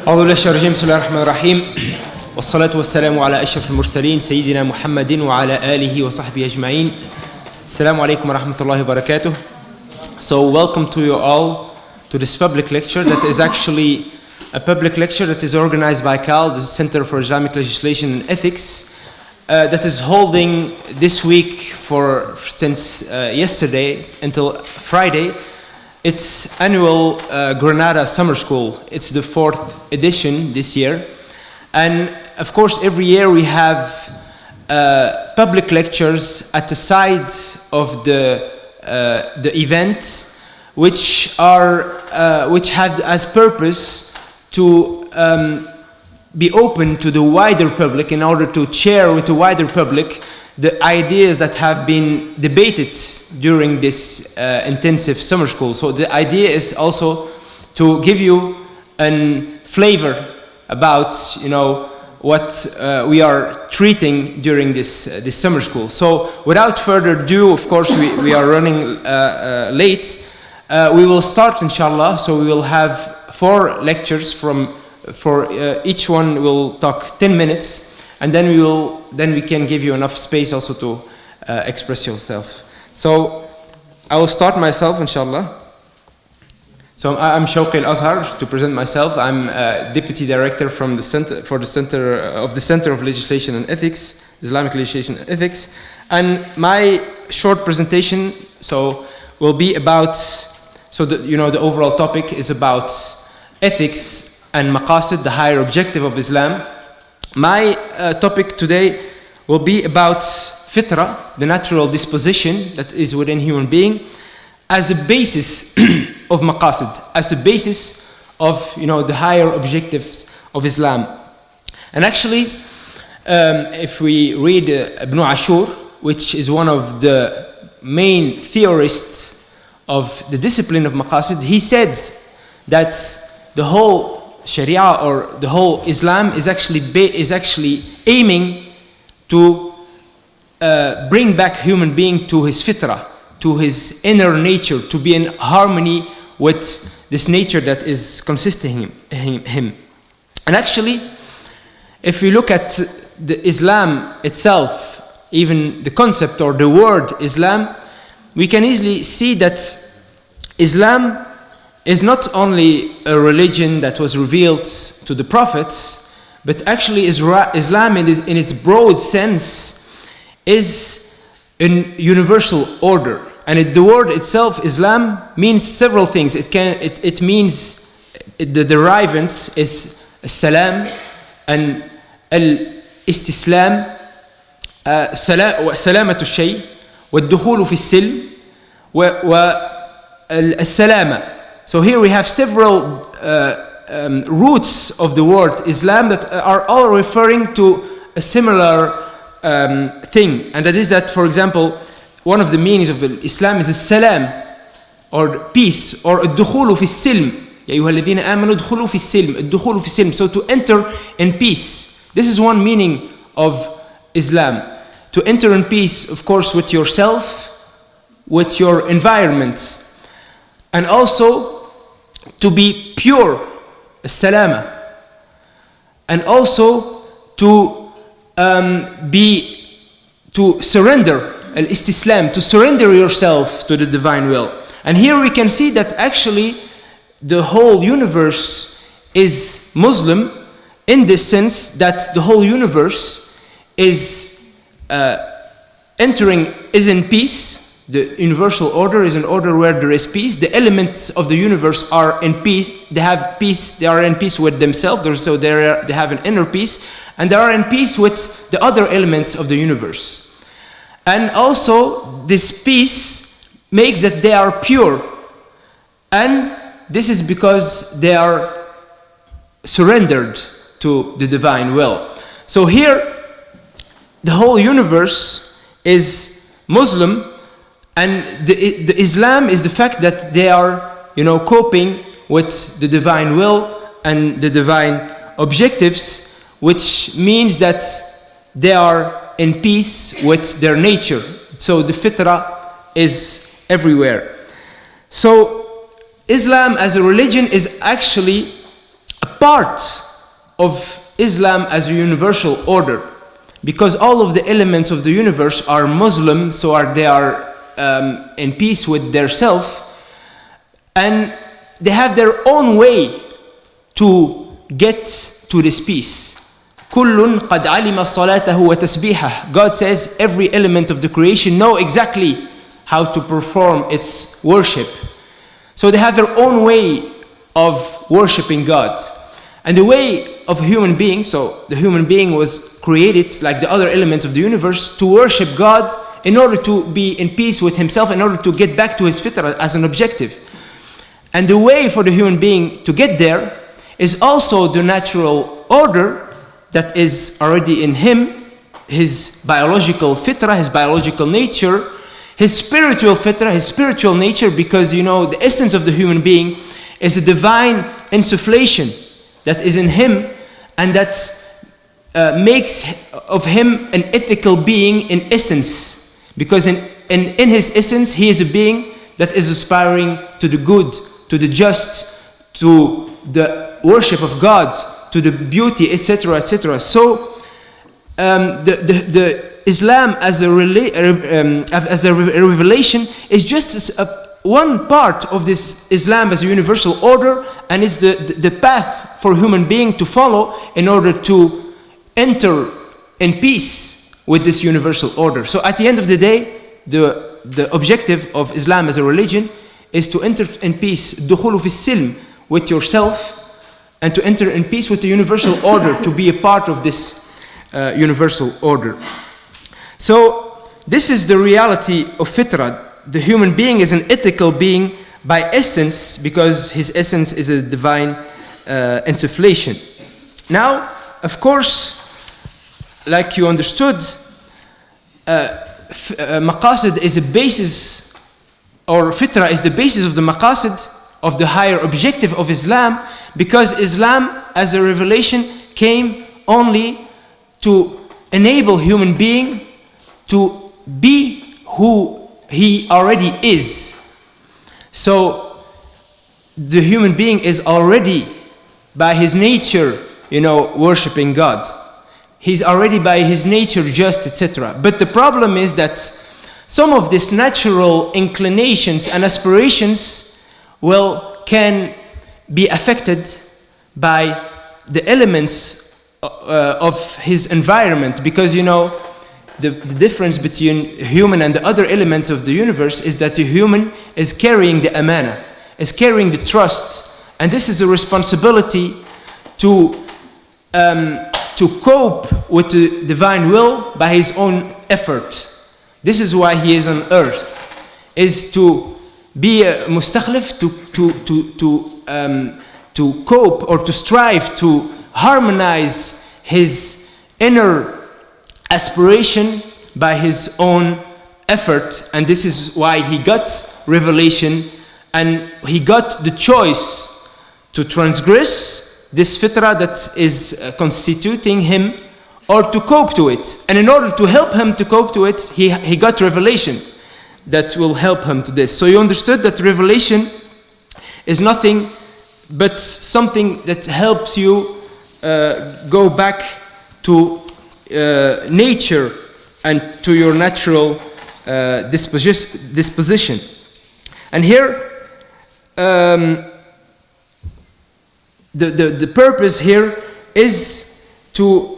أعوذ بالله الشيطان الرجيم بسم الله الرحمن الرحيم والصلاة والسلام على أشرف المرسلين سيدنا محمد وعلى آله وصحبه أجمعين. السلام عليكم ورحمة الله وبركاته. So welcome to you all to this public lecture that is actually a public lecture that is organized by CILE, the Center for Islamic Legislation and Ethics, that is holding this week since yesterday until Friday. It's annual Granada Summer School. It's the 4th edition this year. And of course, every year we have public lectures at the side of the event, which have as purpose to be open to the wider public in order to share with the wider public the ideas that have been debated during this intensive summer school. So the idea is also to give you a flavor about, what we are treating during this summer school. So without further ado, of course, we are running late. We will start, inshallah. So we will have 4 lectures for each one will talk 10 minutes. And then we can give you enough space also to express yourself. So I will start myself, inshallah. So I'm Chauki Lazhar, to present myself. I'm Deputy Director from the Center of Legislation and Ethics, Islamic Legislation and Ethics. And my short presentation will be about, the overall topic is about ethics and Maqasid, the higher objective of Islam. My topic today will be about fitra, the natural disposition that is within human being, as a basis of maqasid, as a basis of the higher objectives of Islam. And actually, if we read Ibn Ashur, which is one of the main theorists of the discipline of maqasid, he said that the whole Sharia or the whole Islam is actually aiming to bring back human being to his fitrah, to his inner nature, to be in harmony with this nature that is consisting him. And actually, if we look at the Islam itself, even the concept or the word Islam, we can easily see that Islam is not only a religion that was revealed to the prophets, but actually Islam in its broad sense is a universal order. And the word itself, Islam, means several things. It means, the derivance is salam and al-istislam, salamatu shay, والدخول في السلم والسلامة. So here we have several roots of the word Islam that are all referring to a similar thing. And that is that, for example, one of the meanings of Islam is salam, or peace, or الدخول في السلم. يا أيها الذين آمنوا ادخلوا في السلم. الدخول في السلم. So to enter in peace. This is one meaning of Islam. To enter in peace, of course, with yourself, with your environment, and also to be pure, salama, and also to surrender, al-istislam, to surrender yourself to the divine will. And here we can see that actually the whole universe is Muslim, in this sense that the whole universe is in peace. The universal order is an order where there is peace. The elements of the universe are in peace. They have peace. They are in peace with themselves. So they have an inner peace, and they are in peace with the other elements of the universe. And also, this peace makes that they are pure, and this is because they are surrendered to the divine will. So here, the whole universe is Muslim. And the Islam is the fact that they are, coping with the divine will and the divine objectives, which means that they are in peace with their nature. So the fitrah is everywhere. So Islam as a religion is actually a part of Islam as a universal order, because all of the elements of the universe are Muslim, so they are in peace with their self, and they have their own way to get to this peace. كُلٌّ قَدْ عَلِمَ صَلَاتَهُ وَتَسْبِيحَهُ. God says every element of the creation know exactly how to perform its worship. So they have their own way of worshiping God. And the way of a human being, so the human being was created like the other elements of the universe to worship God in order to be in peace with himself, in order to get back to his fitrah as an objective. And the way for the human being to get there is also the natural order that is already in him, his biological fitrah, his biological nature, his spiritual fitrah, his spiritual nature, because you know the essence of the human being is a divine insufflation that is in him, and that makes of him an ethical being in essence, because in his essence he is a being that is aspiring to the good, to the just, to the worship of God, to the beauty, etc., etc. So the Islam as a revelation is just one part of this Islam as a universal order, and it's the path for human being to follow in order to enter in peace with this universal order. So at the end of the day, the objective of Islam as a religion is to enter in peace, دخول في السلم, with yourself, and to enter in peace with the universal order, to be a part of this universal order. So this is the reality of fitrah. The human being is an ethical being by essence, because his essence is a divine insufflation. Now, of course, like you understood, Maqasid is a basis, or fitrah is the basis of the Maqasid, of the higher objective of Islam, because Islam as a revelation came only to enable human being to be who he already is. So the human being is already by his nature, worshipping God. He's already by his nature just, etc. But the problem is that some of these natural inclinations and aspirations, can be affected by the elements of his environment, because the difference between human and the other elements of the universe is that the human is carrying the amana, is carrying the trust, and this is a responsibility to cope with the divine will by his own effort. This is why he is on earth, is to be a mustakhlif, to cope or to strive to harmonize his inner aspiration by his own effort. And this is why he got revelation, and he got the choice to transgress this fitrah that is constituting him, or to cope to it. And in order to help him to cope to it, he got revelation that will help him to this. So you understood that revelation is nothing but something that helps you go back to nature and to your natural disposition. And here the purpose here is to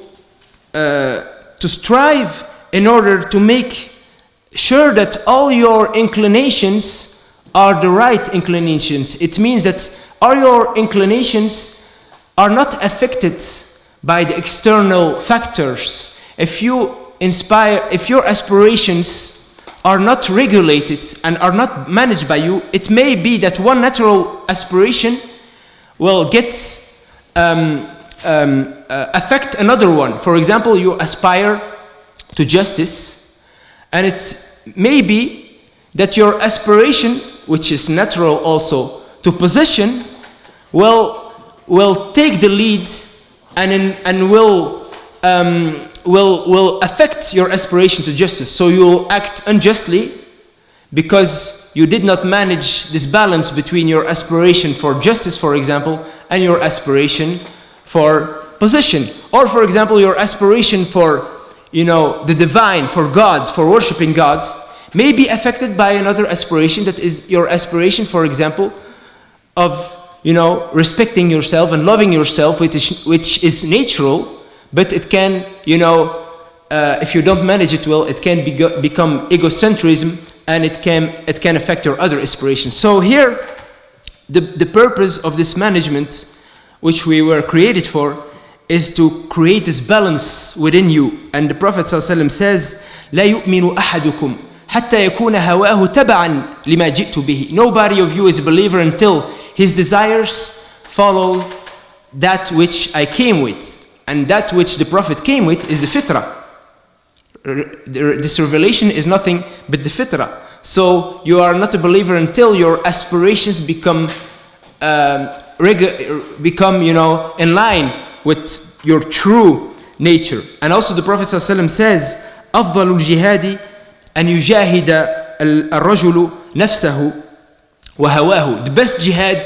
strive in order to make sure that all your inclinations are the right inclinations. It means that all your inclinations are not affected by the external factors. If your aspirations are not regulated and are not managed by you, it may be that one natural aspiration will affect another one. For example, you aspire to justice, and it may be that your aspiration, which is natural also, to position, will take the lead and will affect your aspiration to justice. So you will act unjustly because you did not manage this balance between your aspiration for justice, for example, and your aspiration for position. Or for example, your aspiration for, the divine, for God, for worshiping God, may be affected by another aspiration, that is your aspiration, for example, of, respecting yourself and loving yourself, which is natural, but it can, if you don't manage it well, it can become egocentrism, and it can affect your other aspirations. So here, the purpose of this management, which we were created for, is to create this balance within you. And the Prophet ﷺ says, لا يؤمن أحدكم حتى يكون هواه تبعا لما جئت به. Nobody of you is a believer until his desires follow that which I came with. And that which the Prophet came with is the fitrah. This revelation is nothing but the fitrah. So you are not a believer until your aspirations become in line with your true nature. And also the Prophet ﷺ says, أفضل الجهاد أن يجاهد الرجل نفسه وهواه. The best jihad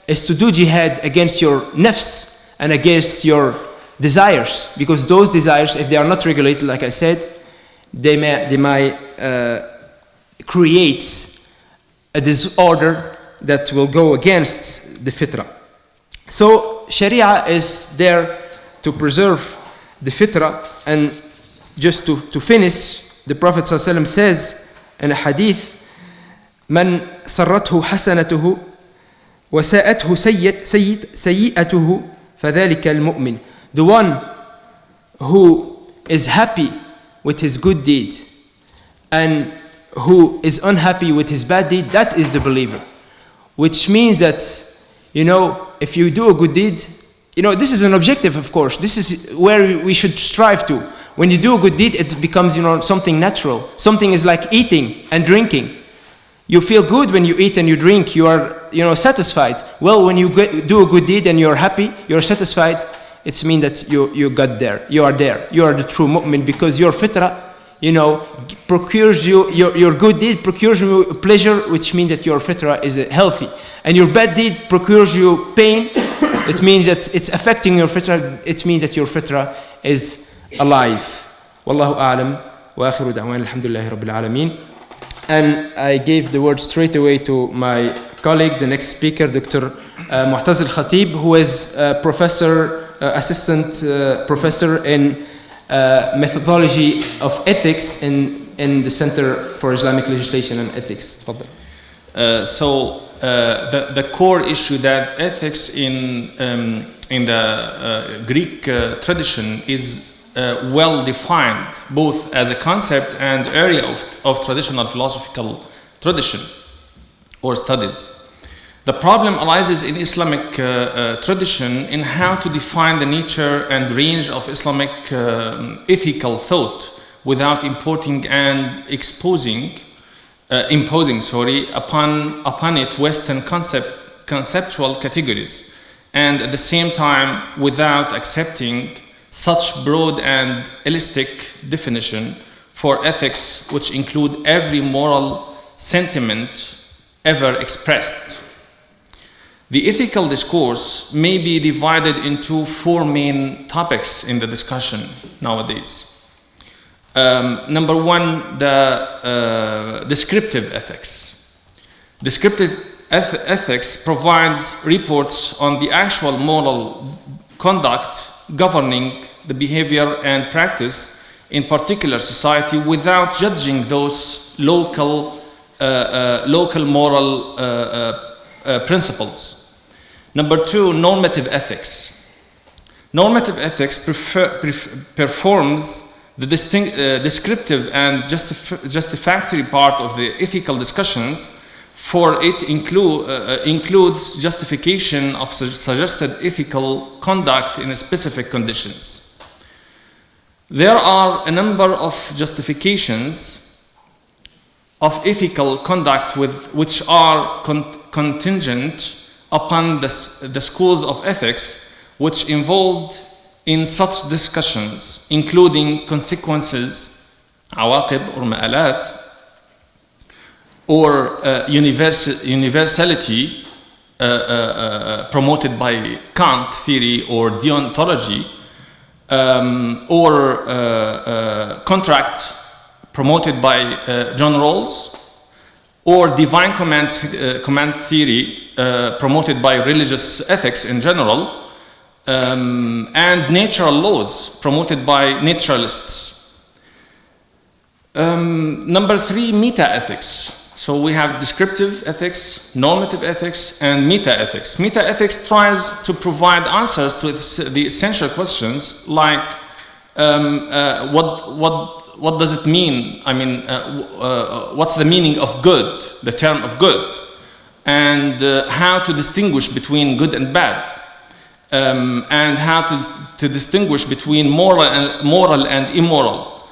is to do jihad against your nafs and against your desires, because those desires, if they are not regulated, like I said, they might create a disorder that will go against the fitrah. So Sharia is there to preserve the fitrah. And just to finish, the Prophet ﷺ says in a hadith, من سرته حسنته وساءته سيئته فذلك المؤمن. The one who is happy with his good deed and who is unhappy with his bad deed, that is the believer. Which means that, if you do a good deed, this is an objective, of course. This is where we should strive to. When you do a good deed, it becomes, something natural. Something is like eating and drinking. You feel good when you eat and you drink. You are, satisfied. Well, when you do a good deed and you're happy, you're satisfied, it means that you got there. You are there. You are the true mu'min, because your fitrah, procures you, your good deed procures you pleasure, which means that your fitrah is healthy. And your bad deed procures you pain. It means that it's affecting your fitrah. It means that your fitrah is alive. Wallahu a'lam. Wa akhiru da'wan alhamdulillahi rabbil alameen. And I gave the word straight away to my colleague, the next speaker, Dr. Muetaz Khatib, who is assistant professor in methodology of ethics in the Center for Islamic Legislation and Ethics. So the core issue that ethics in the Greek tradition is well defined, both as a concept and area of traditional philosophical tradition or studies. The problem arises in Islamic tradition in how to define the nature and range of Islamic ethical thought without imposing upon it Western conceptual categories, and at the same time without accepting such broad and holistic definition for ethics, which include every moral sentiment ever expressed. The ethical discourse may be divided into four main topics in the discussion nowadays. Number one, the descriptive ethics. Descriptive ethics provides reports on the actual moral conduct governing the behavior and practice in particular society without judging those local moral principles. Number two, normative ethics. Normative ethics performs the descriptive and justificatory part of the ethical discussions, for it includes justification of suggested ethical conduct in specific conditions. There are a number of justifications of ethical conduct which are contingent upon the schools of ethics which involved in such discussions, including consequences, awaqib or ma'alat, or universality, promoted by Kant theory or deontology, or contract promoted by John Rawls, or divine command theory promoted by religious ethics in general, and natural laws promoted by naturalists. Number 3, meta-ethics. So we have descriptive ethics, normative ethics, and meta-ethics. Meta-ethics tries to provide answers to the essential questions like what does it mean? I mean, what's the meaning of good, the term of good, and how to distinguish between good and bad, and how to distinguish between moral and immoral.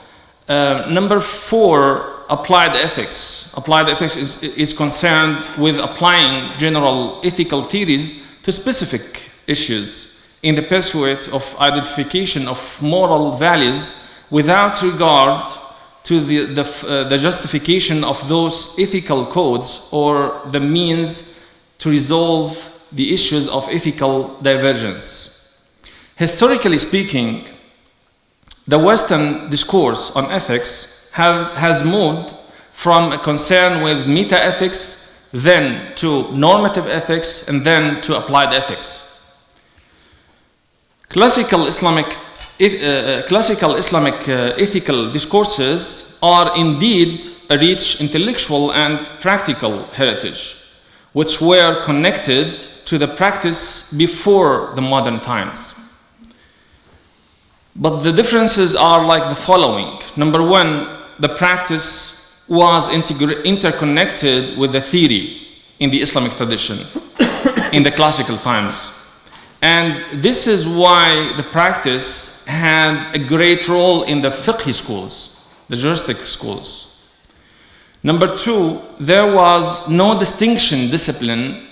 Number 4, applied ethics. Applied ethics is concerned with applying general ethical theories to specific issues in the pursuit of identification of moral values without regard to the justification of those ethical codes or the means to resolve the issues of ethical divergence. Historically speaking, the Western discourse on ethics has moved from a concern with meta-ethics, then to normative ethics, and then to applied ethics. Classical Islamic ethical discourses are indeed a rich intellectual and practical heritage, which were connected to the practice before the modern times. But the differences are like the following. Number 1, the practice was interconnected with the theory in the Islamic tradition in the classical times. And this is why the practice had a great role in the fiqh schools, the juristic schools. Number 2, there was no distinct discipline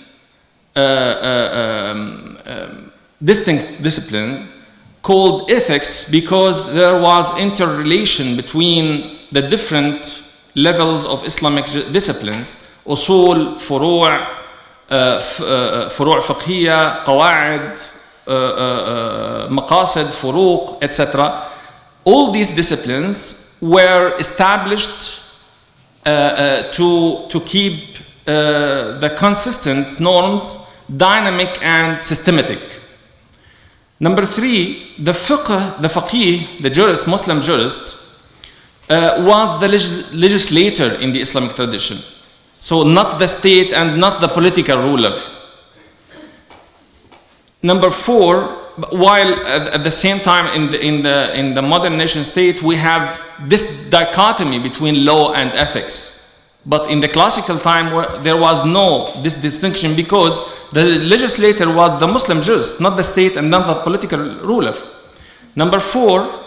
called ethics because there was interrelation between the different levels of Islamic disciplines, usul, furu', fiqhiyya, qawaid, maqasid, furuq, etc. All these disciplines were established to keep the consistent norms dynamic and systematic. Number 3, the faqih, the jurist, Muslim jurist, was the legislator in the Islamic tradition. So not the state and not the political ruler. Number 4, while at the same time in the modern nation state we have this dichotomy between law and ethics. But in the classical time there was no this distinction because the legislator was the Muslim jurist, not the state and not the political ruler. Number 4,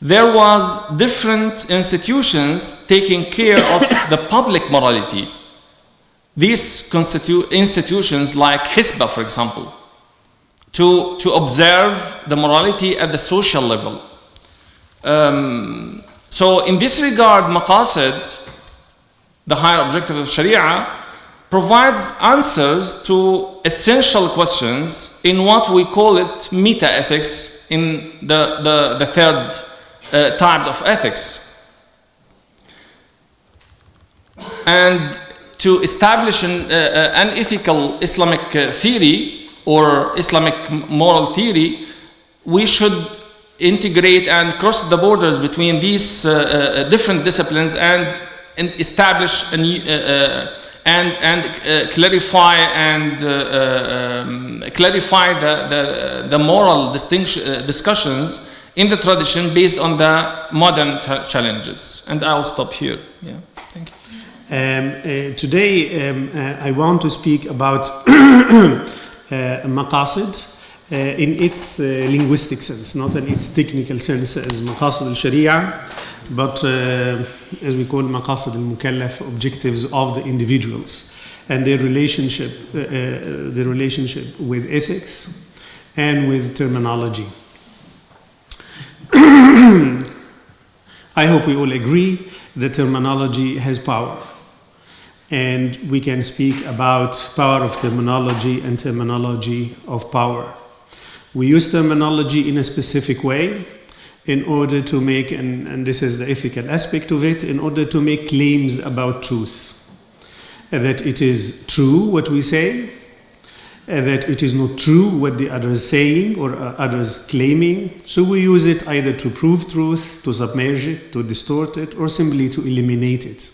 there was different institutions taking care of the public morality. These institutions like Hisba, for example, to observe the morality at the social level. So in this regard, Maqasid, the higher objective of Sharia, provides answers to essential questions in what we call it meta-ethics in the third types of ethics. And to establish an ethical Islamic theory or Islamic moral theory, we should integrate and cross the borders between these different disciplines and establish and clarify the moral discussions in the tradition based on the modern challenges. And I'll stop here. Yeah, thank you. Today I want to speak about Maqasid in its linguistic sense, not in its technical sense as Maqasid al-Sharia, but as we call Maqasid al-Mukallaf, objectives of the individuals and their relationship with ethics and with terminology. I hope we all agree that terminology has power. and we can speak about power of terminology and terminology of power. We use terminology in a specific way in order to make, and this is the ethical aspect of it, in order to make claims about truth. That it is true what we say, that it is not true what the other is saying or others claiming. So we use it either to prove truth, to submerge it, to distort it, or simply to eliminate it.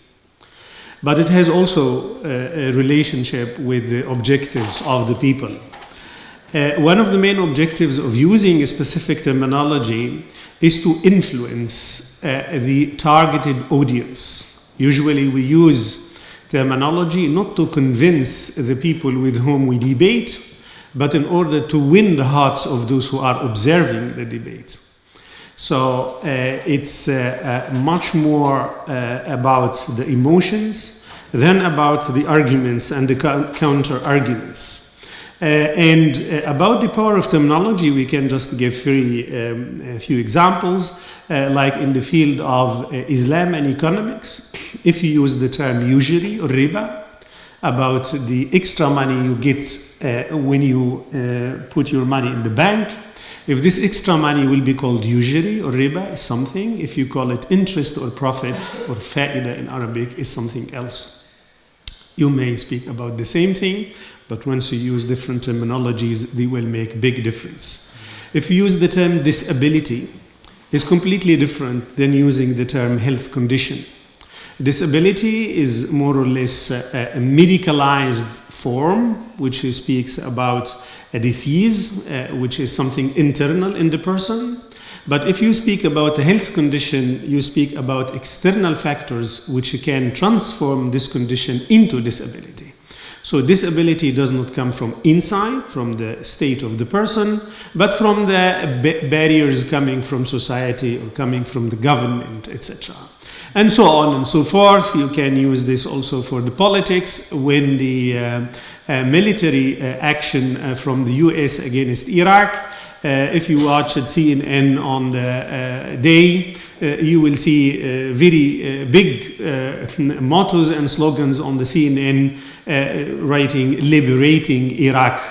But it has also a relationship with the objectives of the people. One of the main objectives of using a specific terminology is to influence the targeted audience. Usually we use terminology not to convince the people with whom we debate, but in order to win the hearts of those who are observing the debate. So it's much more about the emotions than about the arguments and the counter arguments. And about the power of terminology, we can just give a few examples. Like in the field of Islam and economics, if you use the term usury or riba, about the extra money you get when you put your money in the bank, if this extra money will be called usury or riba is something, if you call it interest or profit or fa'ida in Arabic is something else. You may speak about the same thing, but once you use different terminologies, they will make big difference. If you use the term disability, it's completely different than using the term health condition. Disability is more or less a medicalized form, which speaks about a disease, which is something internal in the person. But if you speak about a health condition, you speak about external factors which can transform this condition into disability. So disability does not come from inside, from the state of the person, but from the barriers coming from society or coming from the government, etc. And so on and so forth. You can use this also for the politics when the military action from the US against Iraq. If you watch CNN on the day, you will see very big mottos and slogans on the CNN writing liberating Iraq.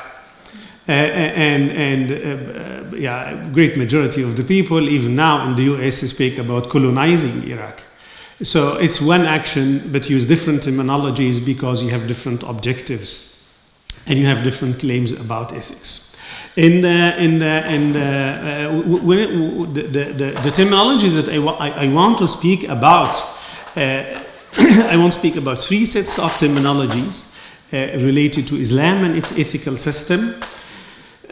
Great majority of the people, even now in the US, speak about colonizing Iraq. So it's one action, but use different terminologies because you have different objectives and you have different claims about ethics. The terminology that I want to speak about, I want to speak about three sets of terminologies related to Islam and its ethical system.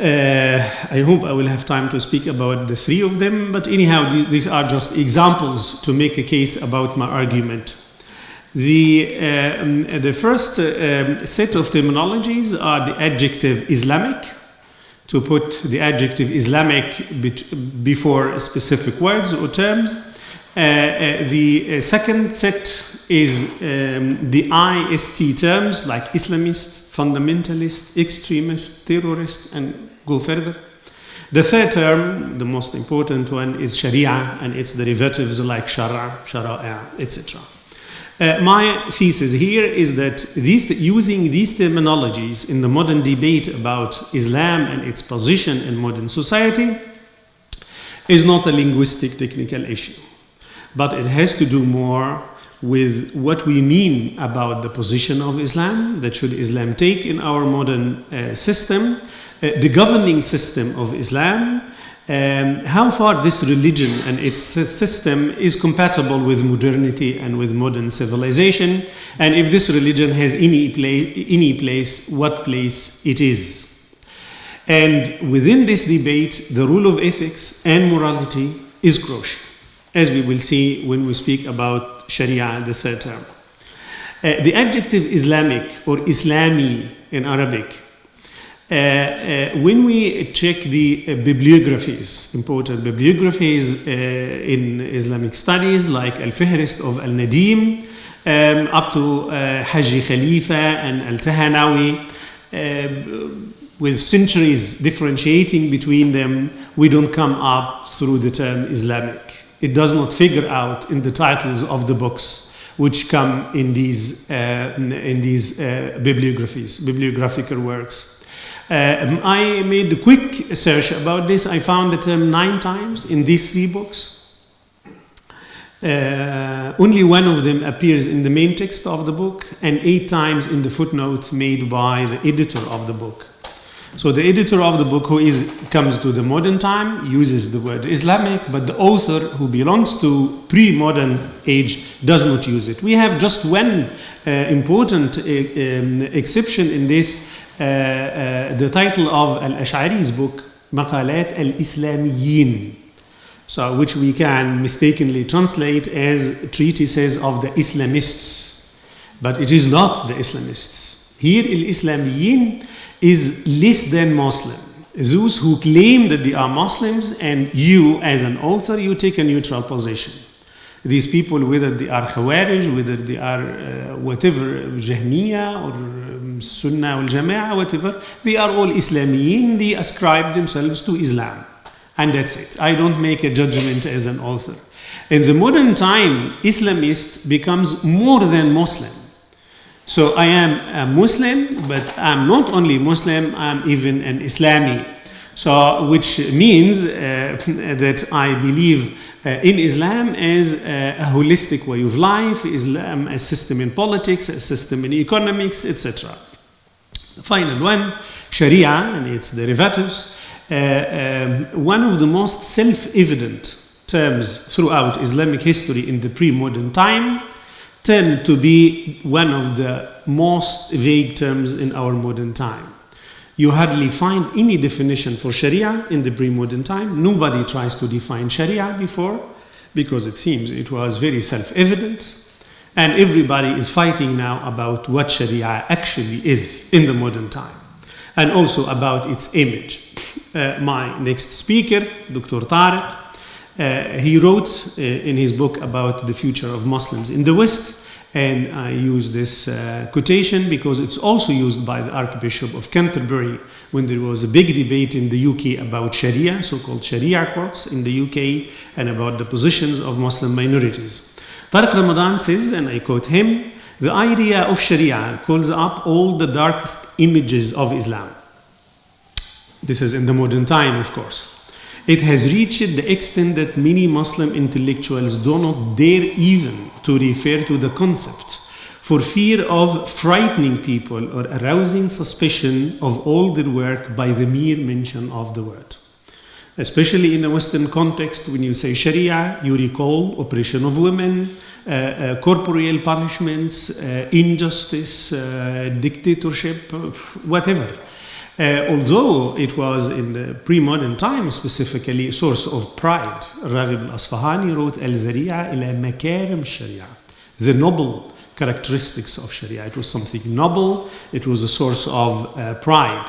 I hope I will have time to speak about the three of them, but anyhow, these are just examples to make a case about my argument. The first set of terminologies are the adjective Islamic, to put the adjective Islamic before specific words or terms. The second set is the IST terms like Islamist, fundamentalist, extremist, terrorist, and go further. The third term, the most important one, is Sharia and its derivatives like Shara, Shara'a, etc. My thesis here is that using these terminologies in the modern debate about Islam and its position in modern society is not a linguistic technical issue, but it has to do more with what we mean about the position of Islam, that should Islam take in our modern system, the governing system of Islam, how far this religion and its system is compatible with modernity and with modern civilization, and if this religion has any place, what place it is. And within this debate, the rule of ethics and morality is crucial, as we will see when we speak about Sharia, the third term. The adjective Islamic or Islami in Arabic, when we check the bibliographies, important bibliographies in Islamic studies like Al-Fihrist of Al-Nadim, up to Haji Khalifa and Al-Tahanawi, with centuries differentiating between them, we don't come up through the term Islamic. It does not figure out in the titles of the books which come in these bibliographical works. I made a quick search about this. I found the term 9 times in these 3 books. Only one of them appears in the main text of the book, and 8 times in the footnote made by the editor of the book. So the editor of the book, who comes to the modern time, uses the word Islamic, but the author, who belongs to pre-modern age, does not use it. We have just one important exception in this, the title of Al-Ash'ari's book, Maqalat al-Islamiyyin, so which we can mistakenly translate as treatises of the Islamists, but it is not the Islamists. Here, al-Islamiyyin is less than Muslim. Those who claim that they are Muslims, and you, as an author, you take a neutral position. These people, whether they are Khawarij, whether they are whatever, Jahmiya or Sunnah or Jama'ah, whatever, they are all Islamiyin. They ascribe themselves to Islam. And that's it. I don't make a judgment as an author. In the modern time, Islamist becomes more than Muslim. So I am a Muslim, but I'm not only Muslim, I'm even an Islami. So, which means that I believe in Islam as a holistic way of life, Islam a system in politics, a system in economics, etc. The final one, Sharia and its derivatives. One of the most self-evident terms throughout Islamic history in the pre-modern time tend to be one of the most vague terms in our modern time. You hardly find any definition for Sharia in the pre-modern time. Nobody tries to define Sharia before, because it seems it was very self-evident. And everybody is fighting now about what Sharia actually is in the modern time, and also about its image. My next speaker, Dr. Tariq, he wrote in his book about the future of Muslims in the West, and I use this quotation because it's also used by the Archbishop of Canterbury when there was a big debate in the UK about Sharia, so-called Sharia courts in the UK, and about the positions of Muslim minorities. Tariq Ramadan says, and I quote him, "The idea of Sharia calls up all the darkest images of Islam." This is in the modern time, of course. It has reached the extent that many Muslim intellectuals do not dare even to refer to the concept for fear of frightening people or arousing suspicion of all their work by the mere mention of the word. Especially in a Western context, when you say Sharia, you recall oppression of women, corporeal punishments, injustice, dictatorship, whatever. Although it was in the pre-modern time specifically a source of pride. Raghib al-Asfahani wrote Al-Zari'a ila Makarim Sharia, the noble characteristics of Sharia. It was something noble, it was a source of pride.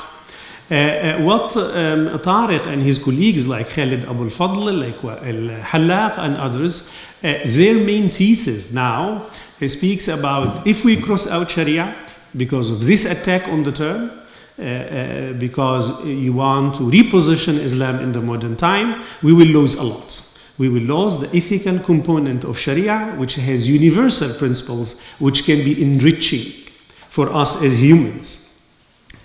What Tariq and his colleagues like Khalid Abu al-Fadl, like Al-Hallaq and others, their main thesis now speaks about if we cross out Sharia because of this attack on the term, because you want to reposition Islam in the modern time, we will lose a lot. We will lose the ethical component of Sharia, which has universal principles which can be enriching for us as humans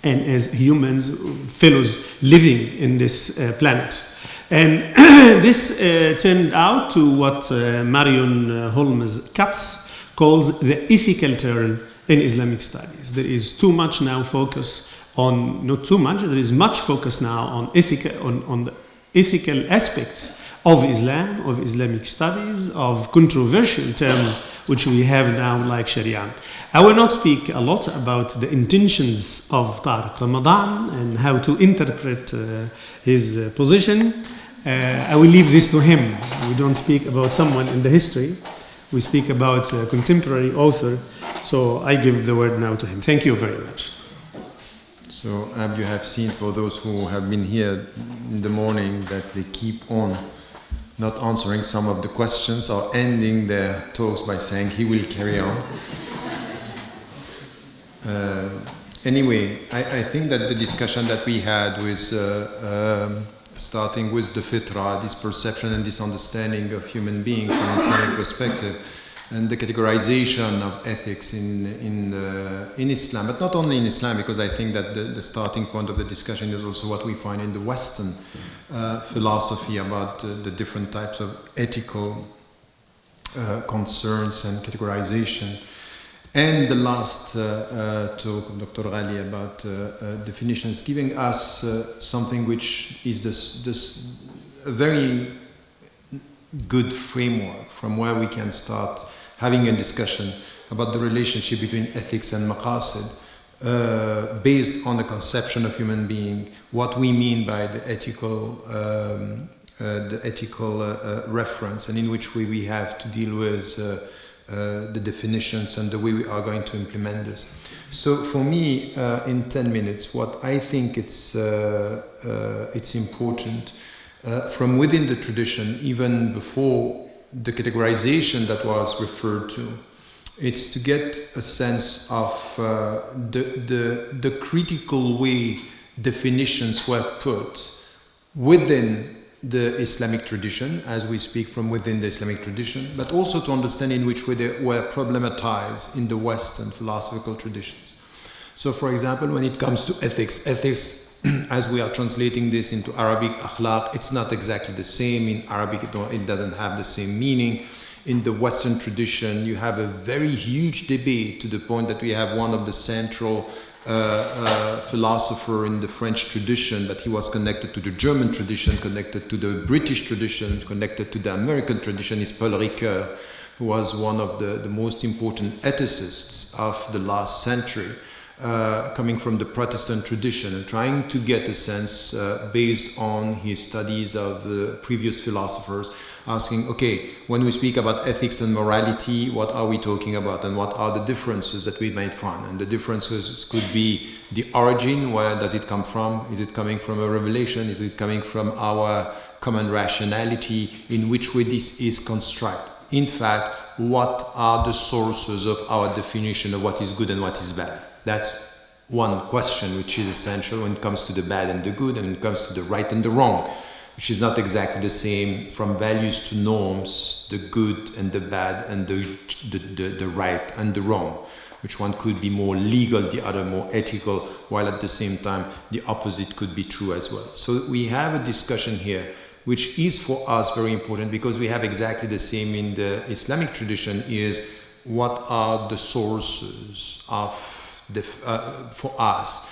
and as humans, fellows living in this planet. And this turned out to what Marion Holmes Katz calls the ethical turn in Islamic studies. There is too much now focus on, not too much, there is much focus now on the ethical aspects of Islam, of Islamic studies, of controversial terms which we have now like Sharia. I will not speak a lot about the intentions of Tariq Ramadan and how to interpret his position. I will leave this to him. We don't speak about someone in the history. We speak about a contemporary author. So I give the word now to him. Thank you very much. So you have seen, for those who have been here in the morning, that they keep on not answering some of the questions or ending their talks by saying he will carry on. Anyway, I think that the discussion that we had with starting with the fitra, this perception and this understanding of human beings from an Islamic perspective, and the categorization of ethics in Islam, but not only in Islam, because I think that the starting point of the discussion is also what we find in the Western philosophy about the different types of ethical concerns and categorization. And the last talk of Dr. Ghaly about definitions, giving us something which is this a very good framework from where we can start having a discussion about the relationship between ethics and maqasid, based on the conception of human being, what we mean by the ethical reference, and in which way we have to deal with the definitions and the way we are going to implement this. So for me, in 10 minutes, what I think it's important from within the tradition, even before the categorization that was referred to, it's to get a sense of the critical way definitions were put within the Islamic tradition, as we speak from within the Islamic tradition, but also to understand in which way they were problematized in the Western philosophical traditions. So, for example, when it comes to ethics, as we are translating this into Arabic, akhlaq, it's not exactly the same. In Arabic, it doesn't have the same meaning. In the Western tradition, you have a very huge debate to the point that we have one of the central philosopher in the French tradition, but he was connected to the German tradition, connected to the British tradition, connected to the American tradition, is Paul Ricoeur, who was one of the most important ethicists of the last century, coming from the Protestant tradition and trying to get a sense based on his studies of the previous philosophers, asking, okay, when we speak about ethics and morality, what are we talking about, and what are the differences that we might find? And the differences could be the origin, where does it come from? Is it coming from a revelation? Is it coming from our common rationality? In which way this is constructed? In fact, what are the sources of our definition of what is good and what is bad? That's one question which is essential when it comes to the bad and the good, and when it comes to the right and the wrong, which is not exactly the same from values to norms, the good and the bad, and the right and the wrong, which one could be more legal, the other more ethical, while at the same time the opposite could be true as well. So we have a discussion here which is for us very important, because we have exactly the same in the Islamic tradition, is what are the sources of for us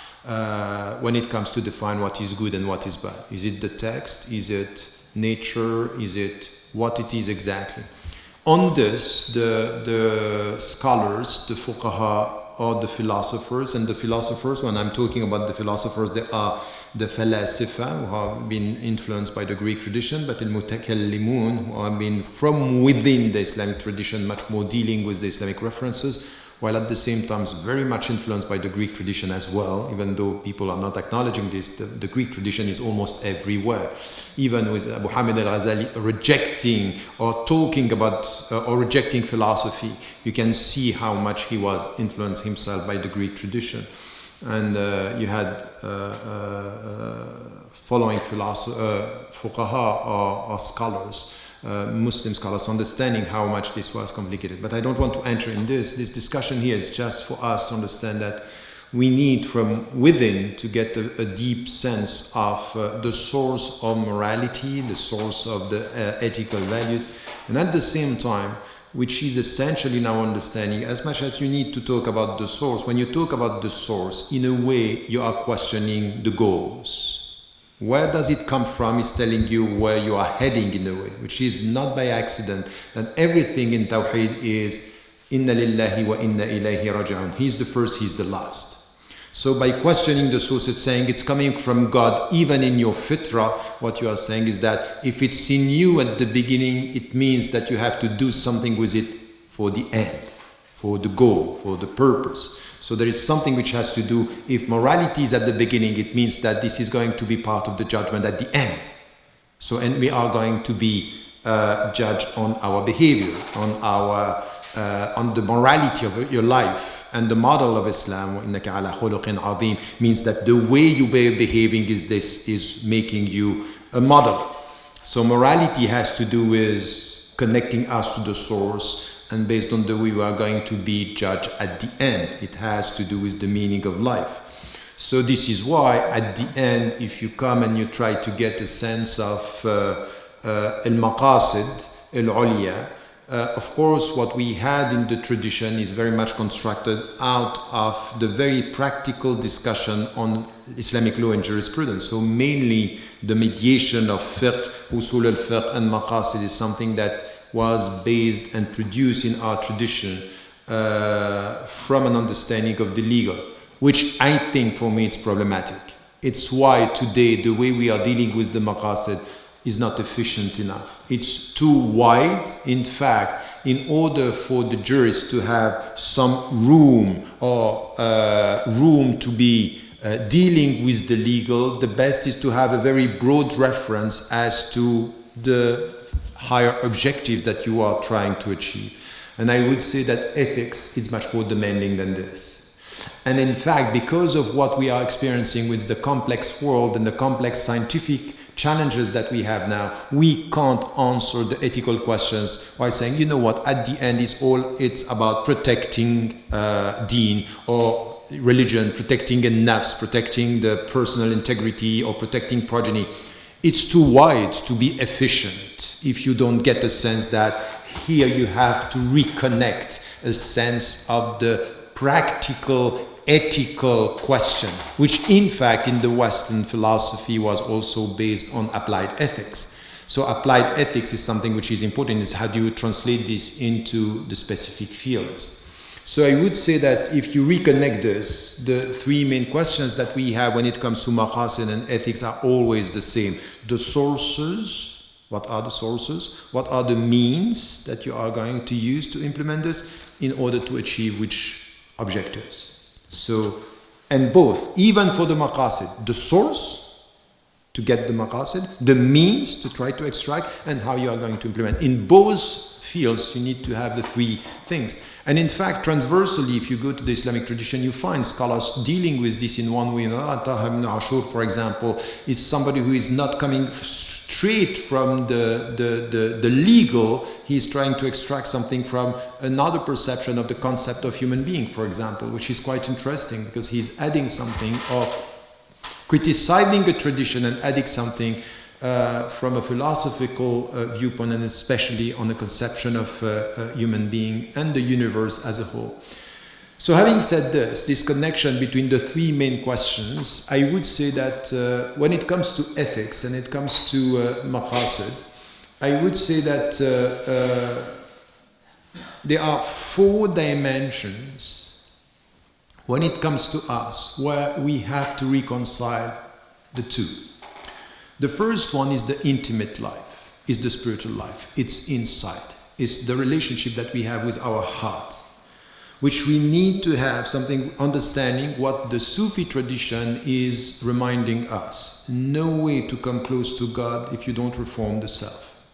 when it comes to define what is good and what is bad. Is it the text? Is it nature? Is it what it is exactly? On this, the scholars, the fuqaha, or the philosophers, and the philosophers, when I'm talking about the philosophers, they are the falasifa, who have been influenced by the Greek tradition, but the mutakallimun, who have been from within the Islamic tradition, much more dealing with the Islamic references, while at the same time very much influenced by the Greek tradition as well, even though people are not acknowledging this. The Greek tradition is almost everywhere. Even with Muhammed al-Ghazali rejecting or talking about or rejecting philosophy, you can see how much he was influenced himself by the Greek tradition. And you had following fuqaha or scholars, Muslim scholars, understanding how much this was complicated. But I don't want to enter in this. This discussion here is just for us to understand that we need from within to get a deep sense of the source of morality, the source of the ethical values, and at the same time, which is essential in our understanding, as much as you need to talk about the source, when you talk about the source, in a way you are questioning the goals. Where does it come from is telling you where you are heading in a way, which is not by accident. And everything in Tawheed is Inna lillahi wa inna ilayhi raji'un. He's the first, he's the last. So by questioning the source, it's saying it's coming from God. Even in your fitrah, what you are saying is that if it's in you at the beginning, it means that you have to do something with it for the end, for the goal, for the purpose. So there is something which has to do, if morality is at the beginning, it means that this is going to be part of the judgment at the end. So, and we are going to be judged on our behavior, on the morality of your life. And the model of Islam, وَإِنَّكَ عَلَى خُلُقٍ عَظِيمٍ, means that the way you are behaving is making you a model. So morality has to do with connecting us to the source, and based on the way we are going to be judged at the end. It has to do with the meaning of life. So this is why at the end, if you come and you try to get a sense of al-Maqasid, al-Uliya, of course, what we had in the tradition is very much constructed out of the very practical discussion on Islamic law and jurisprudence. So mainly the mediation of fiqh, usul al-fiqh and maqasid is something that was based and produced in our tradition from an understanding of the legal, which I think for me it's problematic. It's why today the way we are dealing with the maqasid is not efficient enough. It's too wide. In fact, in order for the jurist to have some room or room to be dealing with the legal, the best is to have a very broad reference as to the higher objective that you are trying to achieve. And I would say that ethics is much more demanding than this. And in fact, because of what we are experiencing with the complex world and the complex scientific challenges that we have now, we can't answer the ethical questions by saying, you know what, at the end it's about protecting deen or religion, protecting a nafs, protecting the personal integrity or protecting progeny. It's too wide to be efficient if you don't get a sense that here you have to reconnect a sense of the practical ethical question, which in fact in the Western philosophy was also based on applied ethics. So applied ethics is something which is important, is how do you translate this into the specific fields. So I would say that if you reconnect this, the three main questions that we have when it comes to maqasid and ethics are always the same. The sources, what are the sources? What are the means that you are going to use to implement this in order to achieve which objectives? So, and both, even for the maqasid, the source to get the maqasid, the means to try to extract, and how you are going to implement. In both fields, you need to have the three things. And in fact, transversally, if you go to the Islamic tradition, you find scholars dealing with this in one way or another. Tahir ibn Ashur, for example, is somebody who is not coming straight from the legal. He is trying to extract something from another perception of the concept of human being, for example, which is quite interesting because he's adding something or criticizing a tradition and adding something from a philosophical viewpoint, and especially on the conception of human being and the universe as a whole. So having said this connection between the three main questions, I would say that when it comes to ethics and it comes to maqasid, I would say that there are four dimensions when it comes to us where we have to reconcile the two. The first one is the intimate life, is the spiritual life. It's inside. It's the relationship that we have with our heart, which we need to have something understanding what the Sufi tradition is reminding us. No way to come close to God if you don't reform the self.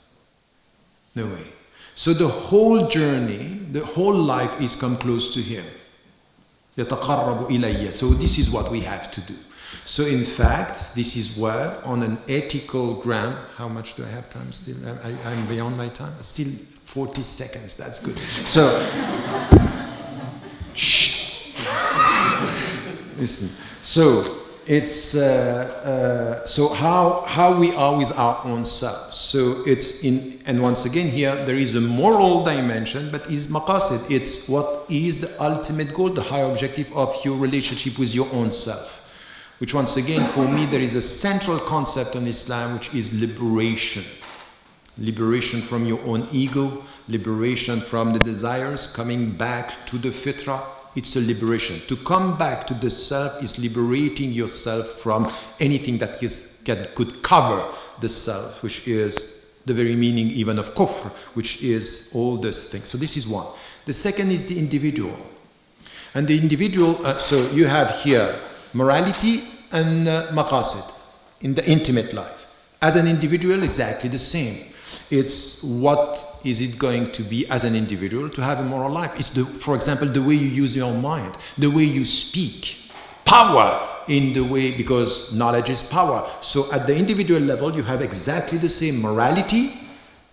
No way. So the whole journey, the whole life is come close to Him. يَتَقَرَّبُ إِلَيَّ. So this is what we have to do. So in fact, this is where on an ethical ground, how much do I have time still? I'm beyond my time. Still 40 seconds, that's good. So, shh. Listen. So it's so how we are with our own self. So it's in, and once again here there is a moral dimension, but is maqasid. It's what is the ultimate goal, the higher objective of your relationship with your own self. Which once again, for me, there is a central concept in Islam, which is liberation. Liberation from your own ego, liberation from the desires, coming back to the fitrah. It's a liberation. To come back to the self is liberating yourself from anything that could cover the self, which is the very meaning even of kufr, which is all these things. So this is one. The second is the individual. And the individual, so you have here morality and maqasid in the intimate life. As an individual, exactly the same. It's what is it going to be as an individual to have a moral life. It's, for example, the way you use your mind, the way you speak, power in the way, because knowledge is power. So at the individual level, you have exactly the same morality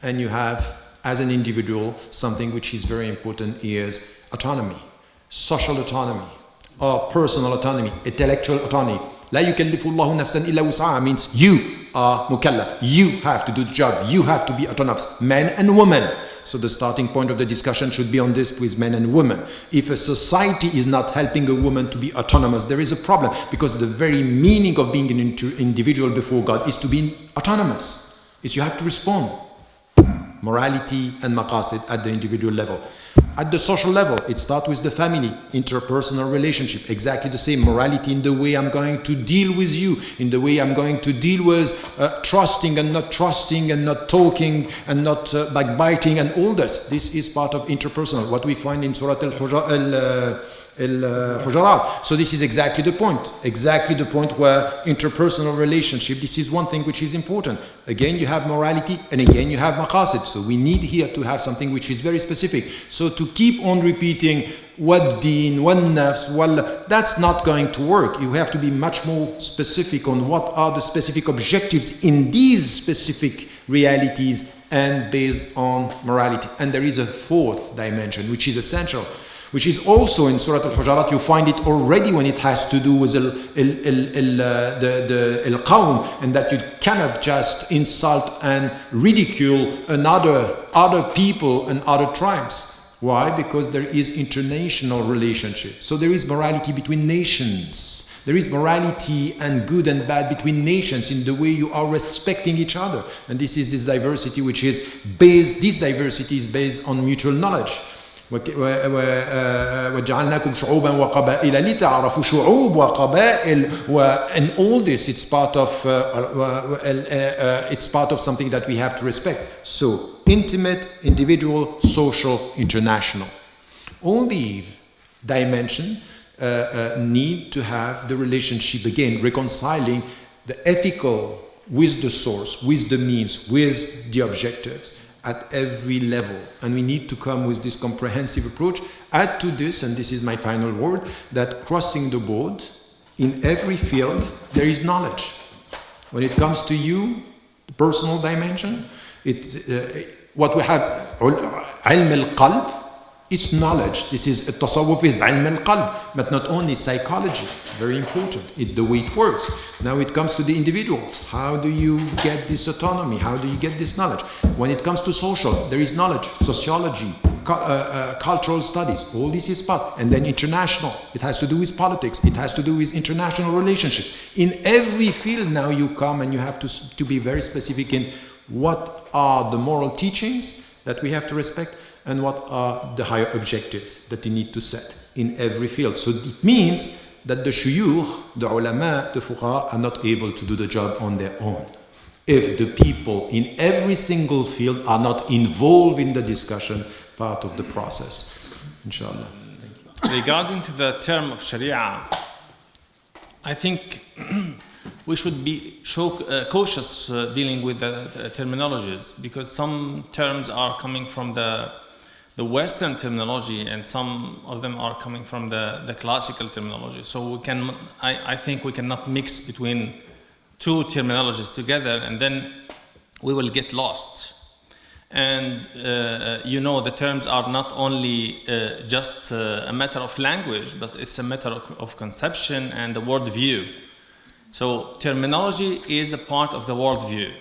and you have as an individual, something which is very important is autonomy, social autonomy, or personal autonomy, intellectual autonomy. لا يكلف الله نفسا إلا وسعها means you are mukallaf. You have to do the job. You have to be autonomous, men and women. So the starting point of the discussion should be on this with men and women. If a society is not helping a woman to be autonomous, there is a problem, because the very meaning of being an individual before God is to be autonomous. Is you have to respond. Morality and maqasid at the individual level. At the social level, it starts with the family, interpersonal relationship, exactly the same. Morality in the way I'm going to deal with you, in the way I'm going to deal with trusting and not talking and not backbiting and all this. This is part of interpersonal, what we find in Surah Al-Hujarat. So this is exactly the point where interpersonal relationship, this is one thing which is important. Again, you have morality, and again, you have maqasid. So we need here to have something which is very specific. So to keep on repeating what deen, what nafs, well, that's not going to work. You have to be much more specific on what are the specific objectives in these specific realities and based on morality. And there is a fourth dimension, which is essential, which is also in Surah Al-Hujarat. You find it already when it has to do with the qawm, and that you cannot just insult and ridicule other people and other tribes. Why? Because there is international relationship. So there is morality between nations. There is morality and good and bad between nations in the way you are respecting each other. And this is this diversity which is based, this diversity is based on mutual knowledge. وجعلناكم شعوبا وقبائل لتعرفوا شعوب وقبائل, and all this, it's part of something that we have to respect. So intimate, individual, social, international, all these dimensions need to have the relationship, again reconciling the ethical with the source, with the means, with the objectives at every level. And we need to come with this comprehensive approach. Add to this, and this is my final word, that crossing the board, in every field there is knowledge. When it comes to you, the personal dimension, what we have, ilm al-qalb, it's knowledge. This is التصوف is علم القلب, but not only psychology, very important, the way it works. Now it comes to the individuals. How do you get this autonomy? How do you get this knowledge? When it comes to social, there is knowledge, sociology, cultural studies, all this is part. And then international, it has to do with politics, it has to do with international relationships. In every field now you come and you have to be very specific in what are the moral teachings that we have to respect, and what are the higher objectives that you need to set in every field. So it means that the shuyukh, the ulama, the fuqaha are not able to do the job on their own if the people in every single field are not involved in the discussion, part of the process. Inshallah. Regarding to the term of Sharia, I think we should be cautious dealing with the terminologies, because some terms are coming from the Western terminology, and some of them are coming from the classical terminology. So I think we cannot mix between two terminologies together, and then we will get lost. And the terms are not only just a matter of language, but it's a matter of conception and the worldview. So terminology is a part of the worldview.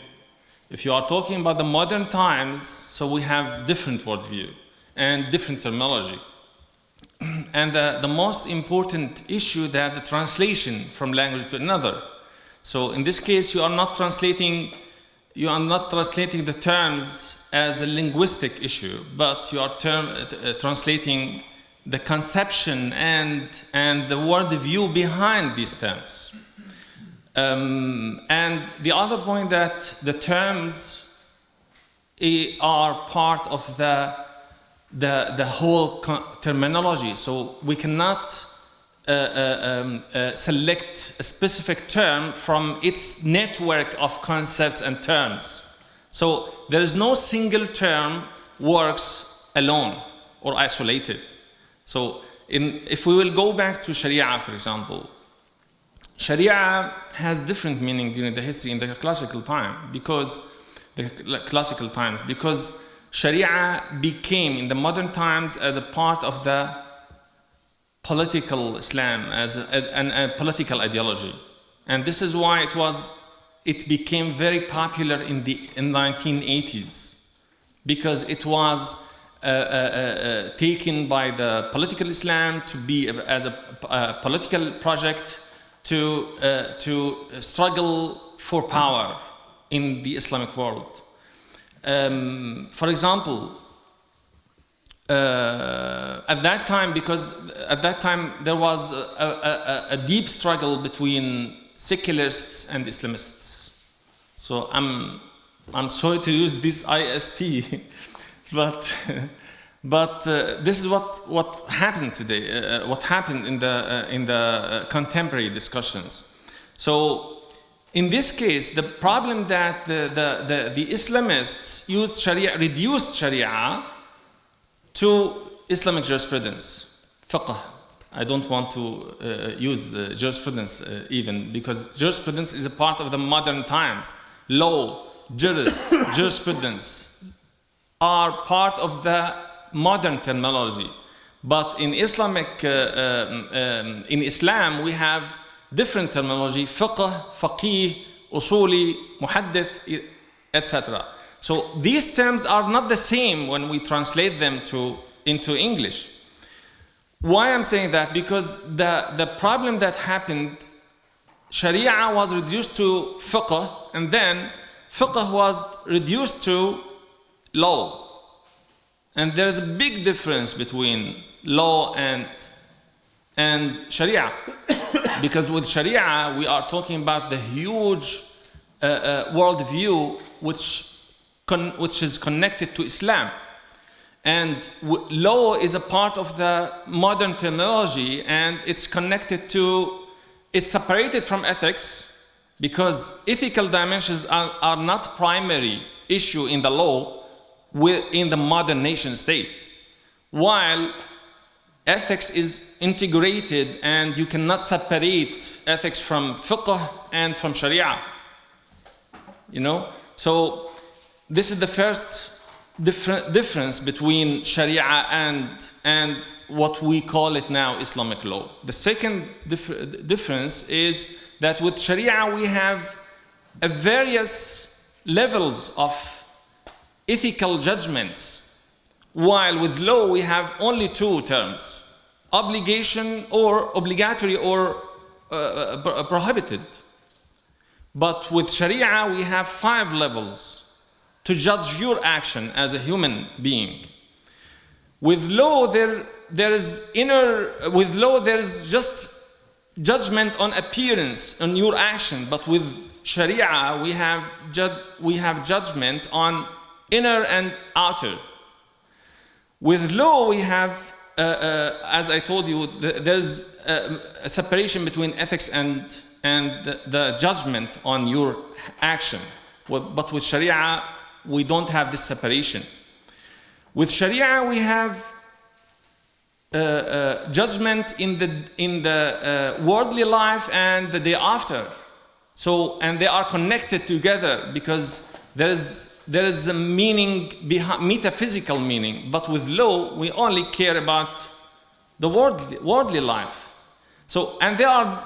If you are talking about the modern times, so we have different worldview and different terminology. And the most important issue, that the translation from language to another. So in this case, you are not translating the terms as a linguistic issue, but you are translating the conception and the worldview behind these terms. And the other point, that the terms are part of the whole terminology. So we cannot select a specific term from its network of concepts and terms. So there is no single term works alone or isolated. So if we will go back to Sharia, for example, Sharia has different meaning during the history in the classical times, because Sharia became in the modern times as a part of the political Islam, as a political ideology. And this is why it became very popular in the 1980s, because it was taken by the political Islam to be as a political project to struggle for power in the Islamic world. For example, at that time there was a deep struggle between secularists and Islamists. So I'm sorry to use this IST, but this is what happened today. What happened in the contemporary discussions. So in this case, the problem that the Islamists reduced Sharia to Islamic jurisprudence, fiqh. I don't want to use jurisprudence even, because jurisprudence is a part of the modern times. Law, jurisprudence are part of the modern terminology. But in Islam, we have different terminology: fiqh, faqih, usuli, muhaddith, etc. So these terms are not the same when we translate them into English. Why I'm saying that? Because the problem that happened, Sharia was reduced to fiqh, and then fiqh was reduced to law. And there's a big difference between law and Sharia. Because with Sharia, we are talking about the huge worldview which is connected to Islam. And law is a part of the modern terminology, and it's separated from ethics, because ethical dimensions are not primary issue in the law in the modern nation state, while ethics is integrated, and you cannot separate ethics from fiqh and from Sharia. So this is the first difference between Sharia and what we call it now Islamic law. The second difference is that with Sharia we have various levels of ethical judgments, while with law we have only two terms: obligation or obligatory or prohibited. But with Sharia we have 5 levels to judge your action as a human being. With law there is just judgment on appearance on your action, but with Sharia we have judgment on inner and outer. With law we have, as I told you, there's a separation between ethics and the judgment on your action. But with Sharia we don't have this separation. With Sharia we have judgment in the worldly life and the day after. So, and they are connected together because there is a meaning behind, metaphysical meaning. But with law we only care about the worldly life. So, and there are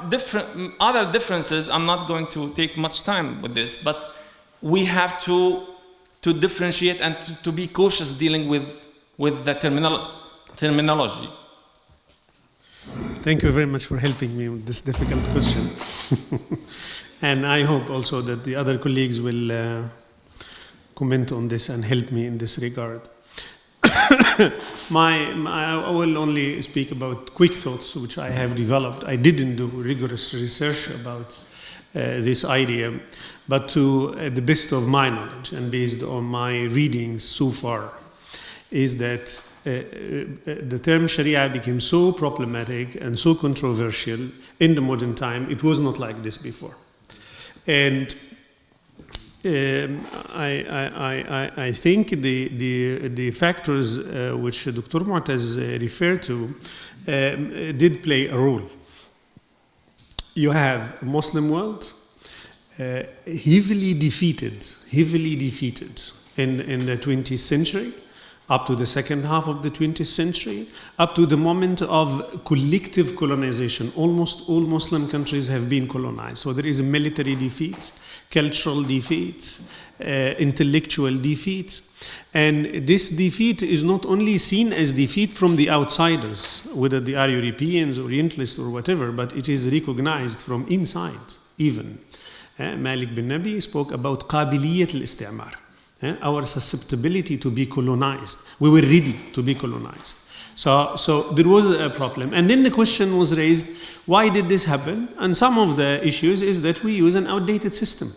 other differences. I'm not going to take much time with this, but we have to differentiate and to be cautious dealing with the terminology. Thank you very much for helping me with this difficult question. And I hope also that the other colleagues will comment on this and help me in this regard. I will only speak about quick thoughts which I have developed. I didn't do rigorous research about this idea, but to the best of my knowledge and based on my readings so far, is that the term Sharia became so problematic and so controversial in the modern time. It was not like this before. And I think the factors which Dr. Muetaz referred to did play a role. You have a Muslim world heavily defeated in the 20th century, up to the second half of the 20th century, up to the moment of collective colonization. Almost all Muslim countries have been colonized. So there is a military defeat, cultural defeat, intellectual defeat. And this defeat is not only seen as defeat from the outsiders, whether they are Europeans, Orientalists, or whatever, but it is recognized from inside even. Malik bin Nabi spoke about قابلية الاستعمار. Our susceptibility to be colonized. We were ready to be colonized. So there was a problem. And then the question was raised, why did this happen? And some of the issues is that we use an outdated system.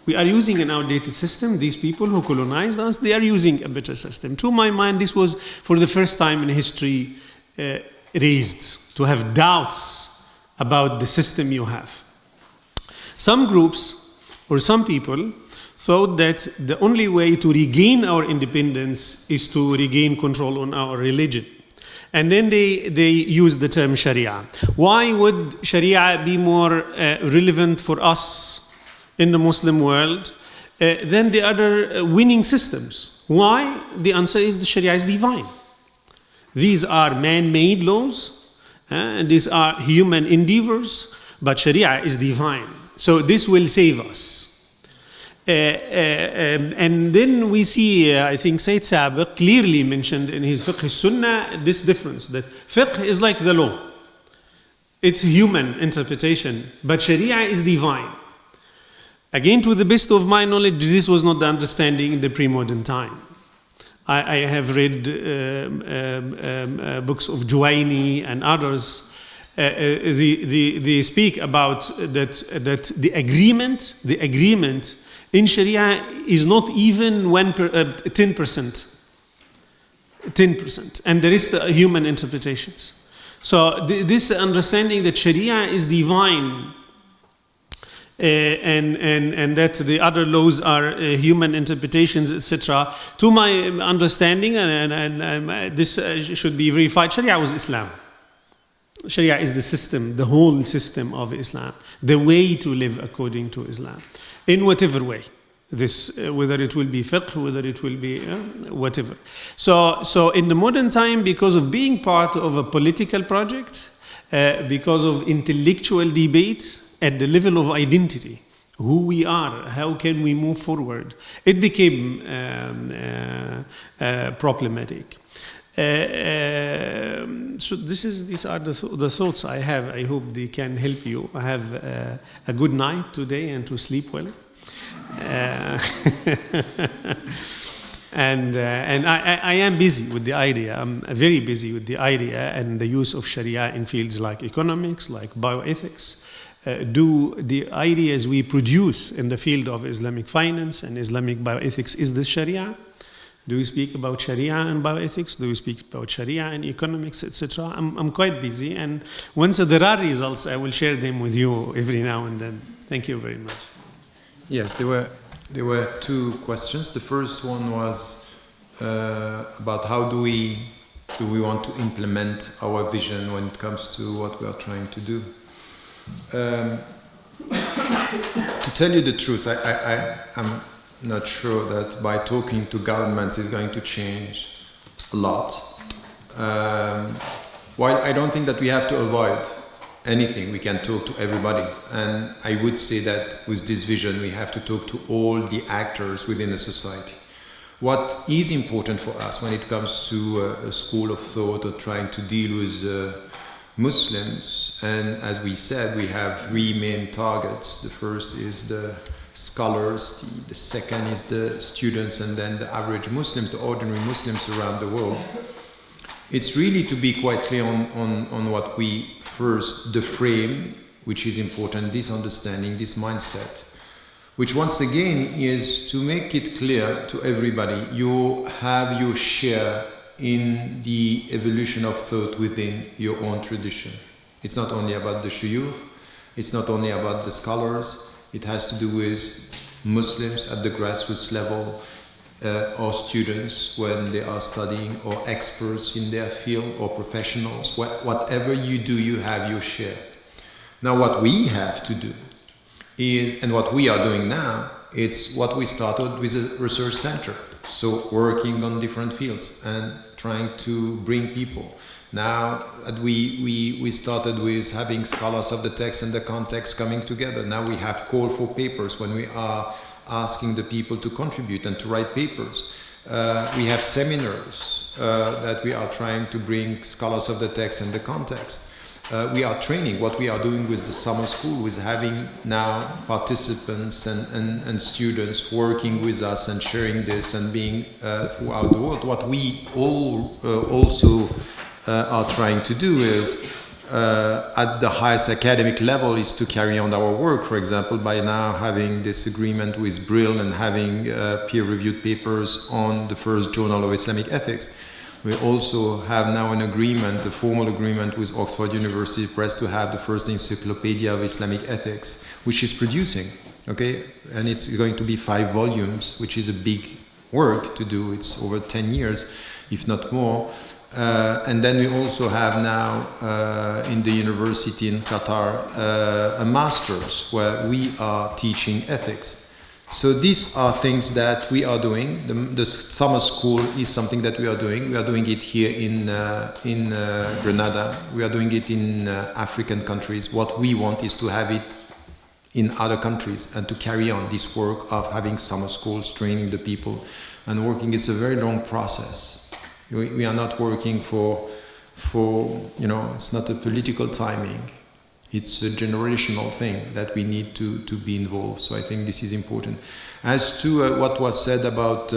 We are using an outdated system. These people who colonized us, they are using a better system. To my mind, this was for the first time in history raised, to have doubts about the system you have. Some groups or some people thought that the only way to regain our independence is to regain control on our religion. And then they used the term Sharia. Why would Sharia be more relevant for us in the Muslim world than the other winning systems? Why? The answer is the Sharia is divine. These are man-made laws, and these are human endeavors, but Sharia is divine. So this will save us. And then we see, I think Sayyid Sabiq clearly mentioned in his Fiqh Sunnah this difference, that fiqh is like the law. It's human interpretation, but Sharia is divine. Again, to the best of my knowledge, this was not the understanding in the pre-modern time. I have read books of Juwayni and others. They speak about that the agreement in Sharia is not even 10%. 10%. And the rest are human interpretations. So this understanding that Sharia is divine and that the other laws are human interpretations, etc. To my understanding, and this should be verified, Sharia was Islam. Sharia is the system, the whole system of Islam, the way to live according to Islam, in whatever way. This, whether it will be fiqh, whether it will be whatever. So in the modern time, because of being part of a political project, because of intellectual debate at the level of identity, who we are, how can we move forward, it became problematic. So these are the thoughts I have. I hope they can help you. Have a good night today and to sleep well. And I am busy with the idea. I'm very busy with the idea and the use of Sharia in fields like economics, like bioethics. Do the ideas we produce in the field of Islamic finance and Islamic bioethics is the Sharia? Do we speak about Sharia and bioethics? Do we speak about Sharia and economics, etc.? I'm quite busy, and once there are results, I will share them with you every now and then. Thank you very much. Yes, there were two questions. The first one was about how do we want to implement our vision when it comes to what we are trying to do. To tell you the truth, I'm not sure that by talking to governments is going to change a lot. While I don't think that we have to avoid anything, we can talk to everybody. And I would say that with this vision, we have to talk to all the actors within a society. What is important for us when it comes to a school of thought or trying to deal with Muslims, and as we said, we have three main targets. The first is the scholars, the second is the students, and then the average Muslims, the ordinary Muslims around the world. It's really to be quite clear on what we first, the frame, which is important, this understanding, this mindset, which once again is to make it clear to everybody, you have your share in the evolution of thought within your own tradition. It's not only about the shuyukh, it's not only about the scholars, it has to do with Muslims at the grassroots level, or students when they are studying, or experts in their field, or professionals. Whatever you do, you have your share. Now what we have to do is, and what we are doing now, It's what we started with a research center. So working on different fields and trying to bring people. Now we started with having scholars of the text and the context coming together. Now we have call for papers when we are asking the people to contribute and to write papers. We have seminars that we are trying to bring scholars of the text and the context. We are training. What we are doing with the summer school is having now participants and students working with us and sharing this and being throughout the world. What we all also are trying to do is at the highest academic level is to carry on our work. For example, by now having this agreement with Brill and having peer-reviewed papers on the first journal of Islamic ethics. We also have now an agreement, the formal agreement with Oxford University Press to have the first encyclopedia of Islamic ethics, which is producing, okay? And it's going to be 5 volumes, which is a big work to do. It's over 10 years, if not more. And then we also have now in the university in Qatar a master's where we are teaching ethics. So these are things that we are doing. The summer school is something that we are doing. We are doing it here in Grenada. We are doing it in African countries. What we want is to have it in other countries and to carry on this work of having summer schools, training the people and working. It's a very long process. We are not working for it's not a political timing. It's a generational thing that we need to be involved. So I think this is important. As to what was said about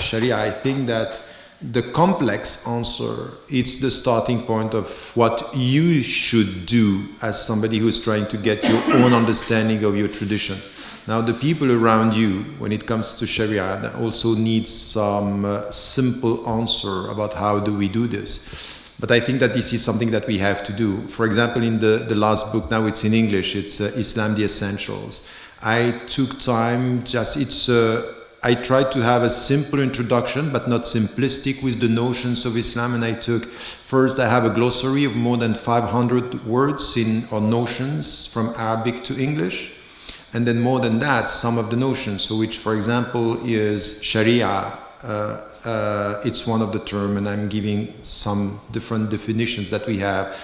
Sharia, I think that the complex answer, it's the starting point of what you should do as somebody who's trying to get your own understanding of your tradition. Now, the people around you, when it comes to Sharia, also need some simple answer about how do we do this. But I think that this is something that we have to do. For example, in the last book, now it's in English, it's Islam, the Essentials. I took time, I tried to have a simple introduction, but not simplistic with the notions of Islam. And I have a glossary of more than 500 words or notions from Arabic to English. And then more than that, some of the notions, so which, for example, is Sharia. It's one of the terms, and I'm giving some different definitions that we have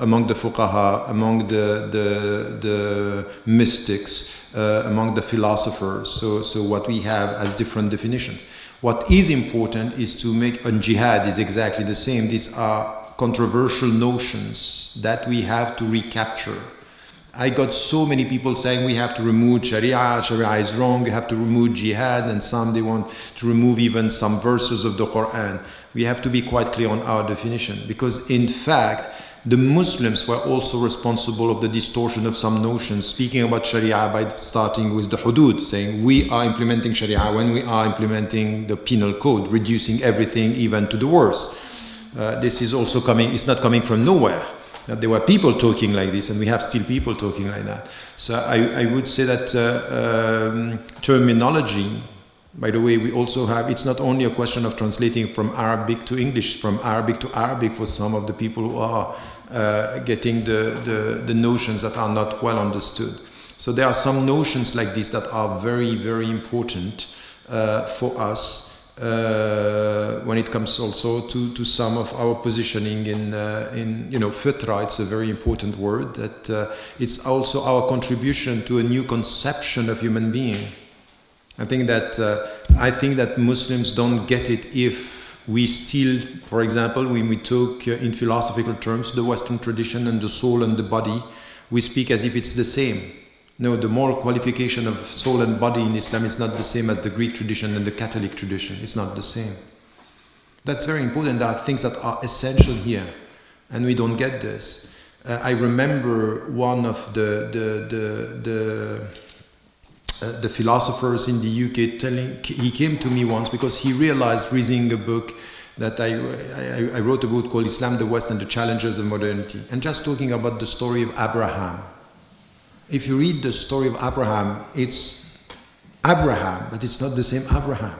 among the fuqaha, among the mystics, among the philosophers. So what we have as different definitions. What is important is to make, and jihad is exactly the same. These are controversial notions that we have to recapture. I got so many people saying we have to remove Sharia is wrong, you have to remove jihad, and some they want to remove even some verses of the Quran. We have to be quite clear on our definition, because in fact, the Muslims were also responsible of the distortion of some notions, speaking about Sharia by starting with the hudud, saying we are implementing Sharia when we are implementing the penal code, reducing everything even to the worst. This is also it's not coming from nowhere. There were people talking like this, and we have still people talking like that. So I would say that terminology, by the way, we also have, it's not only a question of translating from Arabic to English, from Arabic to Arabic for some of the people who are getting the notions that are not well understood. So there are some notions like this that are very, very important for us. When it comes also to some of our positioning in fitra, it's a very important word, that it's also our contribution to a new conception of human being. I think that Muslims don't get it if we still, for example, when we talk in philosophical terms, the Western tradition and the soul and the body, we speak as if it's the same. No, the moral qualification of soul and body in Islam is not the same as the Greek tradition and the Catholic tradition. It's not the same. That's very important. There are things that are essential here, and we don't get this. I remember one of the philosophers in the UK he came to me once because he realized, reading a book, that I wrote a book called Islam, the West and the Challenges of Modernity, and just talking about the story of Abraham. If you read the story of Abraham, it's Abraham, but it's not the same Abraham.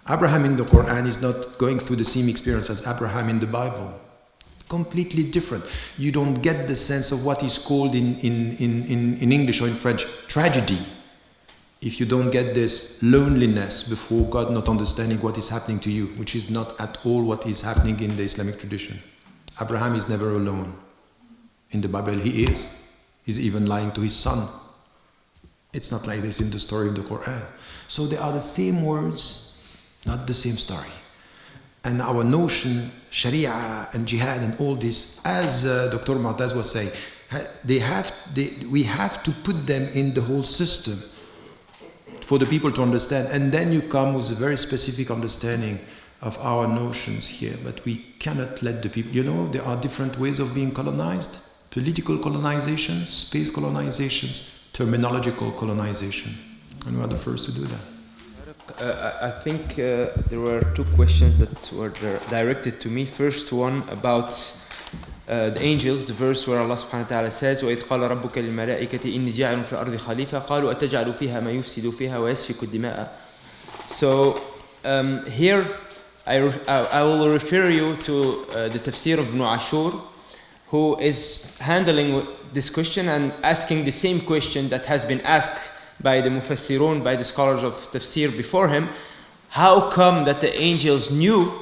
Abraham in the Quran is not going through the same experience as Abraham in the Bible. Completely different. You don't get the sense of what is called in English or in French tragedy. If you don't get this loneliness before God, not understanding what is happening to you, which is not at all what is happening in the Islamic tradition. Abraham is never alone. In the Bible he is. He's even lying to his son. It's not like this in the story of the Quran. So they are the same words, not the same story. And our notion, Sharia and Jihad and all this, as Dr. Muetaz was saying, we have to put them in the whole system for the people to understand. And then you come with a very specific understanding of our notions here. But we cannot let the people, there are different ways of being colonized. Political colonization, space colonizations, terminological colonization. And we are the first to do that. I think there were two questions that were directed to me. First one about the angels, the verse where Allah subhanahu wa ta'ala says وَإِذْ قَالَ رَبُّكَ لِلْمَلَائِكَةِ إِنِّي جَاعِلٌ فِي الْأَرْضِ خَلِيفَةً قَالُوا أَتَجْعَلُ فِيهَا مَا يُفْسِدُ فِيهَا وَيَسْفِكُ الدِّمَاءَ. So here I will refer you to the tafsir of Ibn Ashur, who is handling this question and asking the same question that has been asked by the Mufassirun, by the scholars of tafsir before him. How come that the angels knew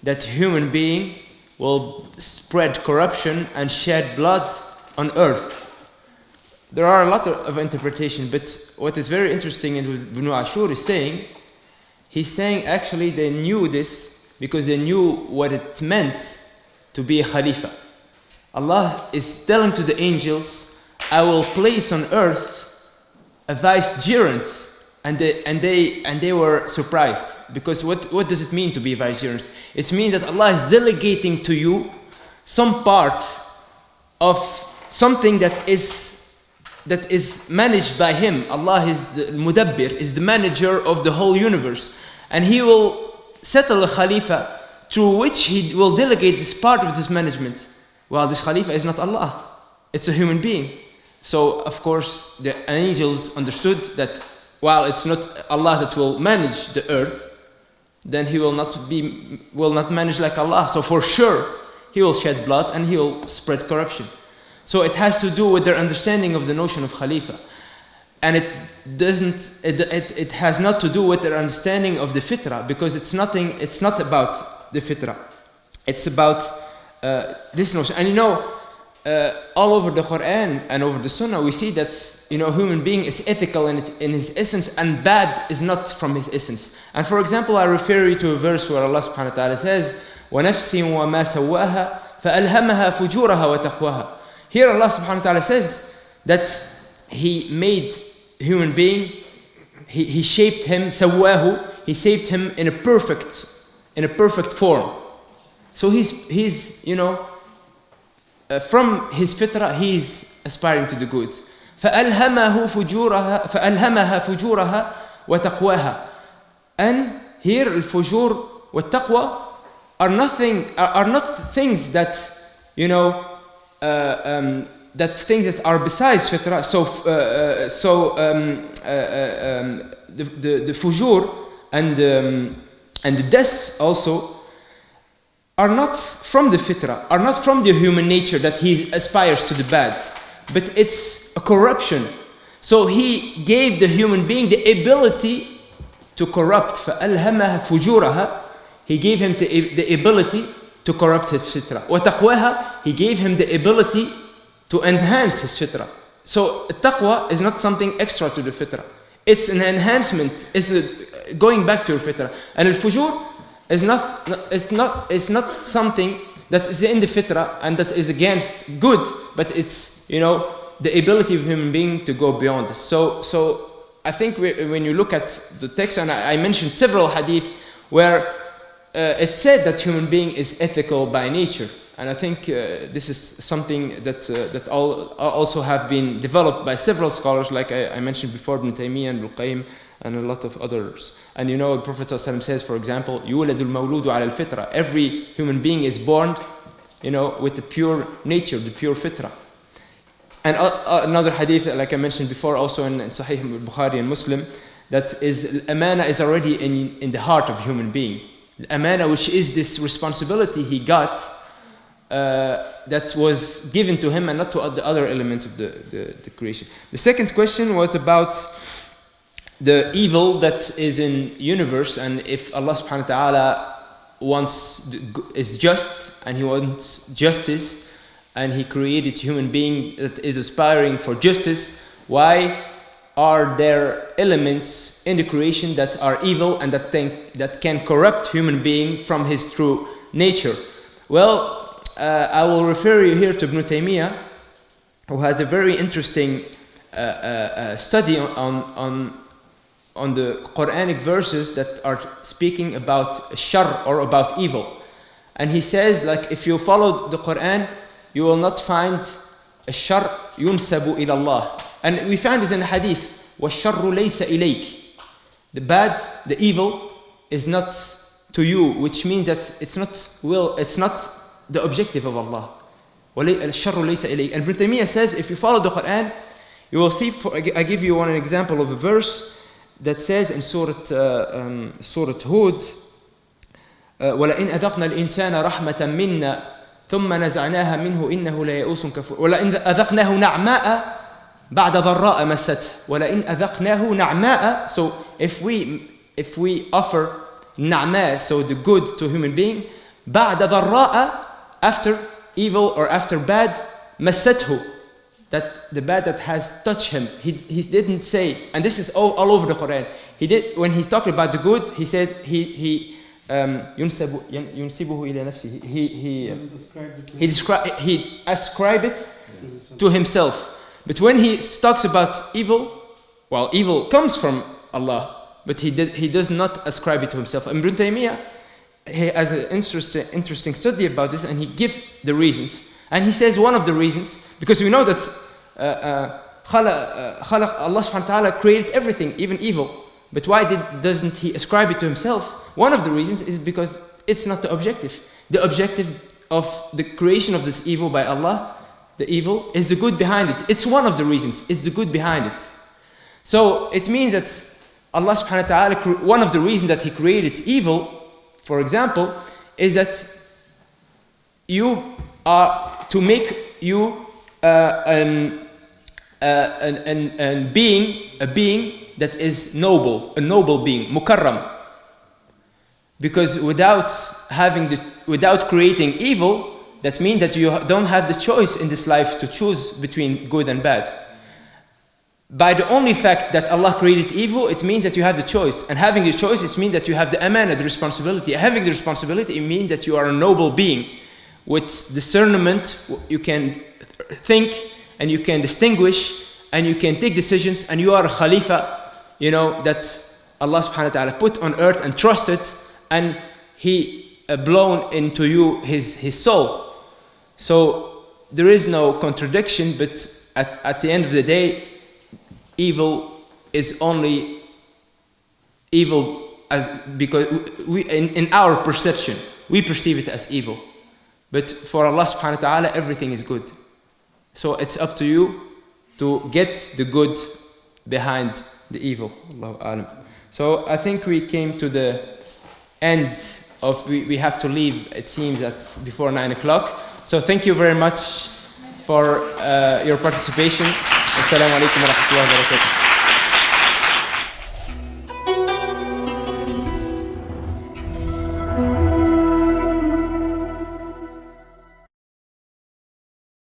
that human being will spread corruption and shed blood on earth? There are a lot of interpretations, but what is very interesting in Ibn Ashur is saying, he's saying actually they knew this because they knew what it meant to be a Khalifa. Allah is telling to the angels, I will place on earth a vicegerent, and they were surprised, because what does it mean to be a vicegerent? It means that Allah is delegating to you some part of something that is managed by Him. Allah is the Mudabbir, is the manager of the whole universe, and He will settle a Khalifa through which He will delegate this part of this management. Well, this Khalifa is not Allah, it's a human being. So, of course, the angels understood that while it's not Allah that will manage the earth, then He will not manage like Allah. So for sure, He will shed blood and He will spread corruption. So it has to do with their understanding of the notion of Khalifa. And it has not to do with their understanding of the fitrah, because it's not about the fitrah. It's about this notion. And all over the Quran and over the Sunnah, we see that human being is ethical in his essence, and bad is not from his essence. And for example, I refer you to a verse where Allah subhanahu wa ta'ala says, وَنَفْسٍ وَمَا سَوَّاهَا فَأَلْهَمَهَا فُجُورَهَا وَتَقْوَاهَا. Here Allah subhanahu wa ta'ala says that He made human being, He shaped him, سَوَّاهُ, He shaped him in a perfect form. So he's from his fitrah, he's aspiring to the good. فَأَلْهَمَهَا فُجُورَهَا وَتَقْوَاهَا. And here, al-fujur wa taqwa are not things that that things that are besides fitrah. The fujur and the des also are not from the fitrah, are not from the human nature that he aspires to the bad, but it's a corruption. So He gave the human being the ability to corrupt. فَأَلْهَمَهَا فُجُورَهَا. He gave him the ability to corrupt his fitrah. وَتَقْوَاهَا. He gave him the ability to enhance his fitrah. So taqwa is not something extra to the fitrah. It's an enhancement. It's going back to your fitrah. And al-fujur is it's not something that is in the fitrah and that is against good, but it's the ability of human being to go beyond this. So I think when you look at the text, and I mentioned several hadith where it said that human being is ethical by nature, and I think this is something that also have been developed by several scholars, like I mentioned before, Ibn Taymiyyah and Ibn Qayyim, and a lot of others. And the Prophet ﷺ says, for example, يُولَدُ الْمَوْلُودُ عَلَى الْفِطْرَةِ. Every human being is born, with the pure nature, the pure fitrah. And another hadith, like I mentioned before, also in Sahih Bukhari and Muslim, that is, amana is already in the heart of human being. Amana, which is this responsibility he got that was given to him and not to the other elements of the creation. The second question was about the evil that is in universe, and if Allah subhanahu wa ta'ala is just and he wants justice and he created a human being that is aspiring for justice, why are there elements in the creation that are evil and that can corrupt human being from his true nature? Well, I will refer you here to Ibn Taymiyyah, who has a very interesting study on the Quranic verses that are speaking about shar, or about evil. And he says, like, if you follow the Quran, you will not find a shar yunsabu ila Allah. And we found this in the hadith, وَالشَّرُّ لَيْسَ إِلَيْكِ. The bad, the evil, is not to you, which means that it's not the objective of Allah. الشَّرُّ لَيْسَ إِلَيْكِ. And Ibn Taymiyyah says, if you follow the Quran, you will see, I give you one example of a verse that says in Surah Hud, وَلَئِنْ أَذَقْنَا الْإِنسَانَ رَحْمَةً مِنَّا ثُمَّ نَزَعْنَاهَا مِنْهُ إِنَّهُ لَيَئُوسٌ كَفُورٌ وَلَئِنْ أَذَقْنَاهُ نَعْمَاءَ بَعْدَ ضَرَّاءَ مَسَّتْهُ وَلَئِنْ أَذَقْنَاهُ نَعْمَاءَ. So if we offer na'ma, so the good to a human being, بَعْدَ ضَرَّاءَ, after evil or after bad, مَسَّتْهُ, that the bad that has touched him. He didn't say, and this is all over the Quran. He did, when he talked about the good, he said he ينسبه إلى نفسه. He ascribed it to himself. But when he talks about evil, well, evil comes from Allah, but he does not ascribe it to himself. And Ibn Taymiyyah, he has an interesting study about this, and he gives the reasons. And he says one of the reasons, because we know that Allah subhanahu wa ta'ala created everything, even evil. But why doesn't he ascribe it to himself? One of the reasons is because it's not the objective. The objective of the creation of this evil by Allah, the evil, is the good behind it. It's one of the reasons. It's the good behind it. So it means that Allah subhanahu wa ta'ala, one of the reasons that he created evil, for example, is that you are to make you a being that is noble, a noble being, mukarram. Because without creating evil, that means that you don't have the choice in this life to choose between good and bad. By the only fact that Allah created evil, it means that you have the choice. And having the choice, it means that you have the amana, the responsibility. Having the responsibility, it means that you are a noble being. With discernment, you can think, and you can distinguish, and you can take decisions, and you are a khalifa, that Allah subhanahu wa ta'ala put on earth and trusted, and He blown into you His soul. So there is no contradiction, but at the end of the day, evil is only evil because in our perception, we perceive it as evil. But for Allah subhanahu wa ta'ala, everything is good. So it's up to you to get the good behind the evil. Allahu a'lam. So I think we came to the end of, we have to leave, it seems, at before 9 o'clock. So thank you very much for your participation. Assalamu alaikum wa rahmatullahi wa barakatuh.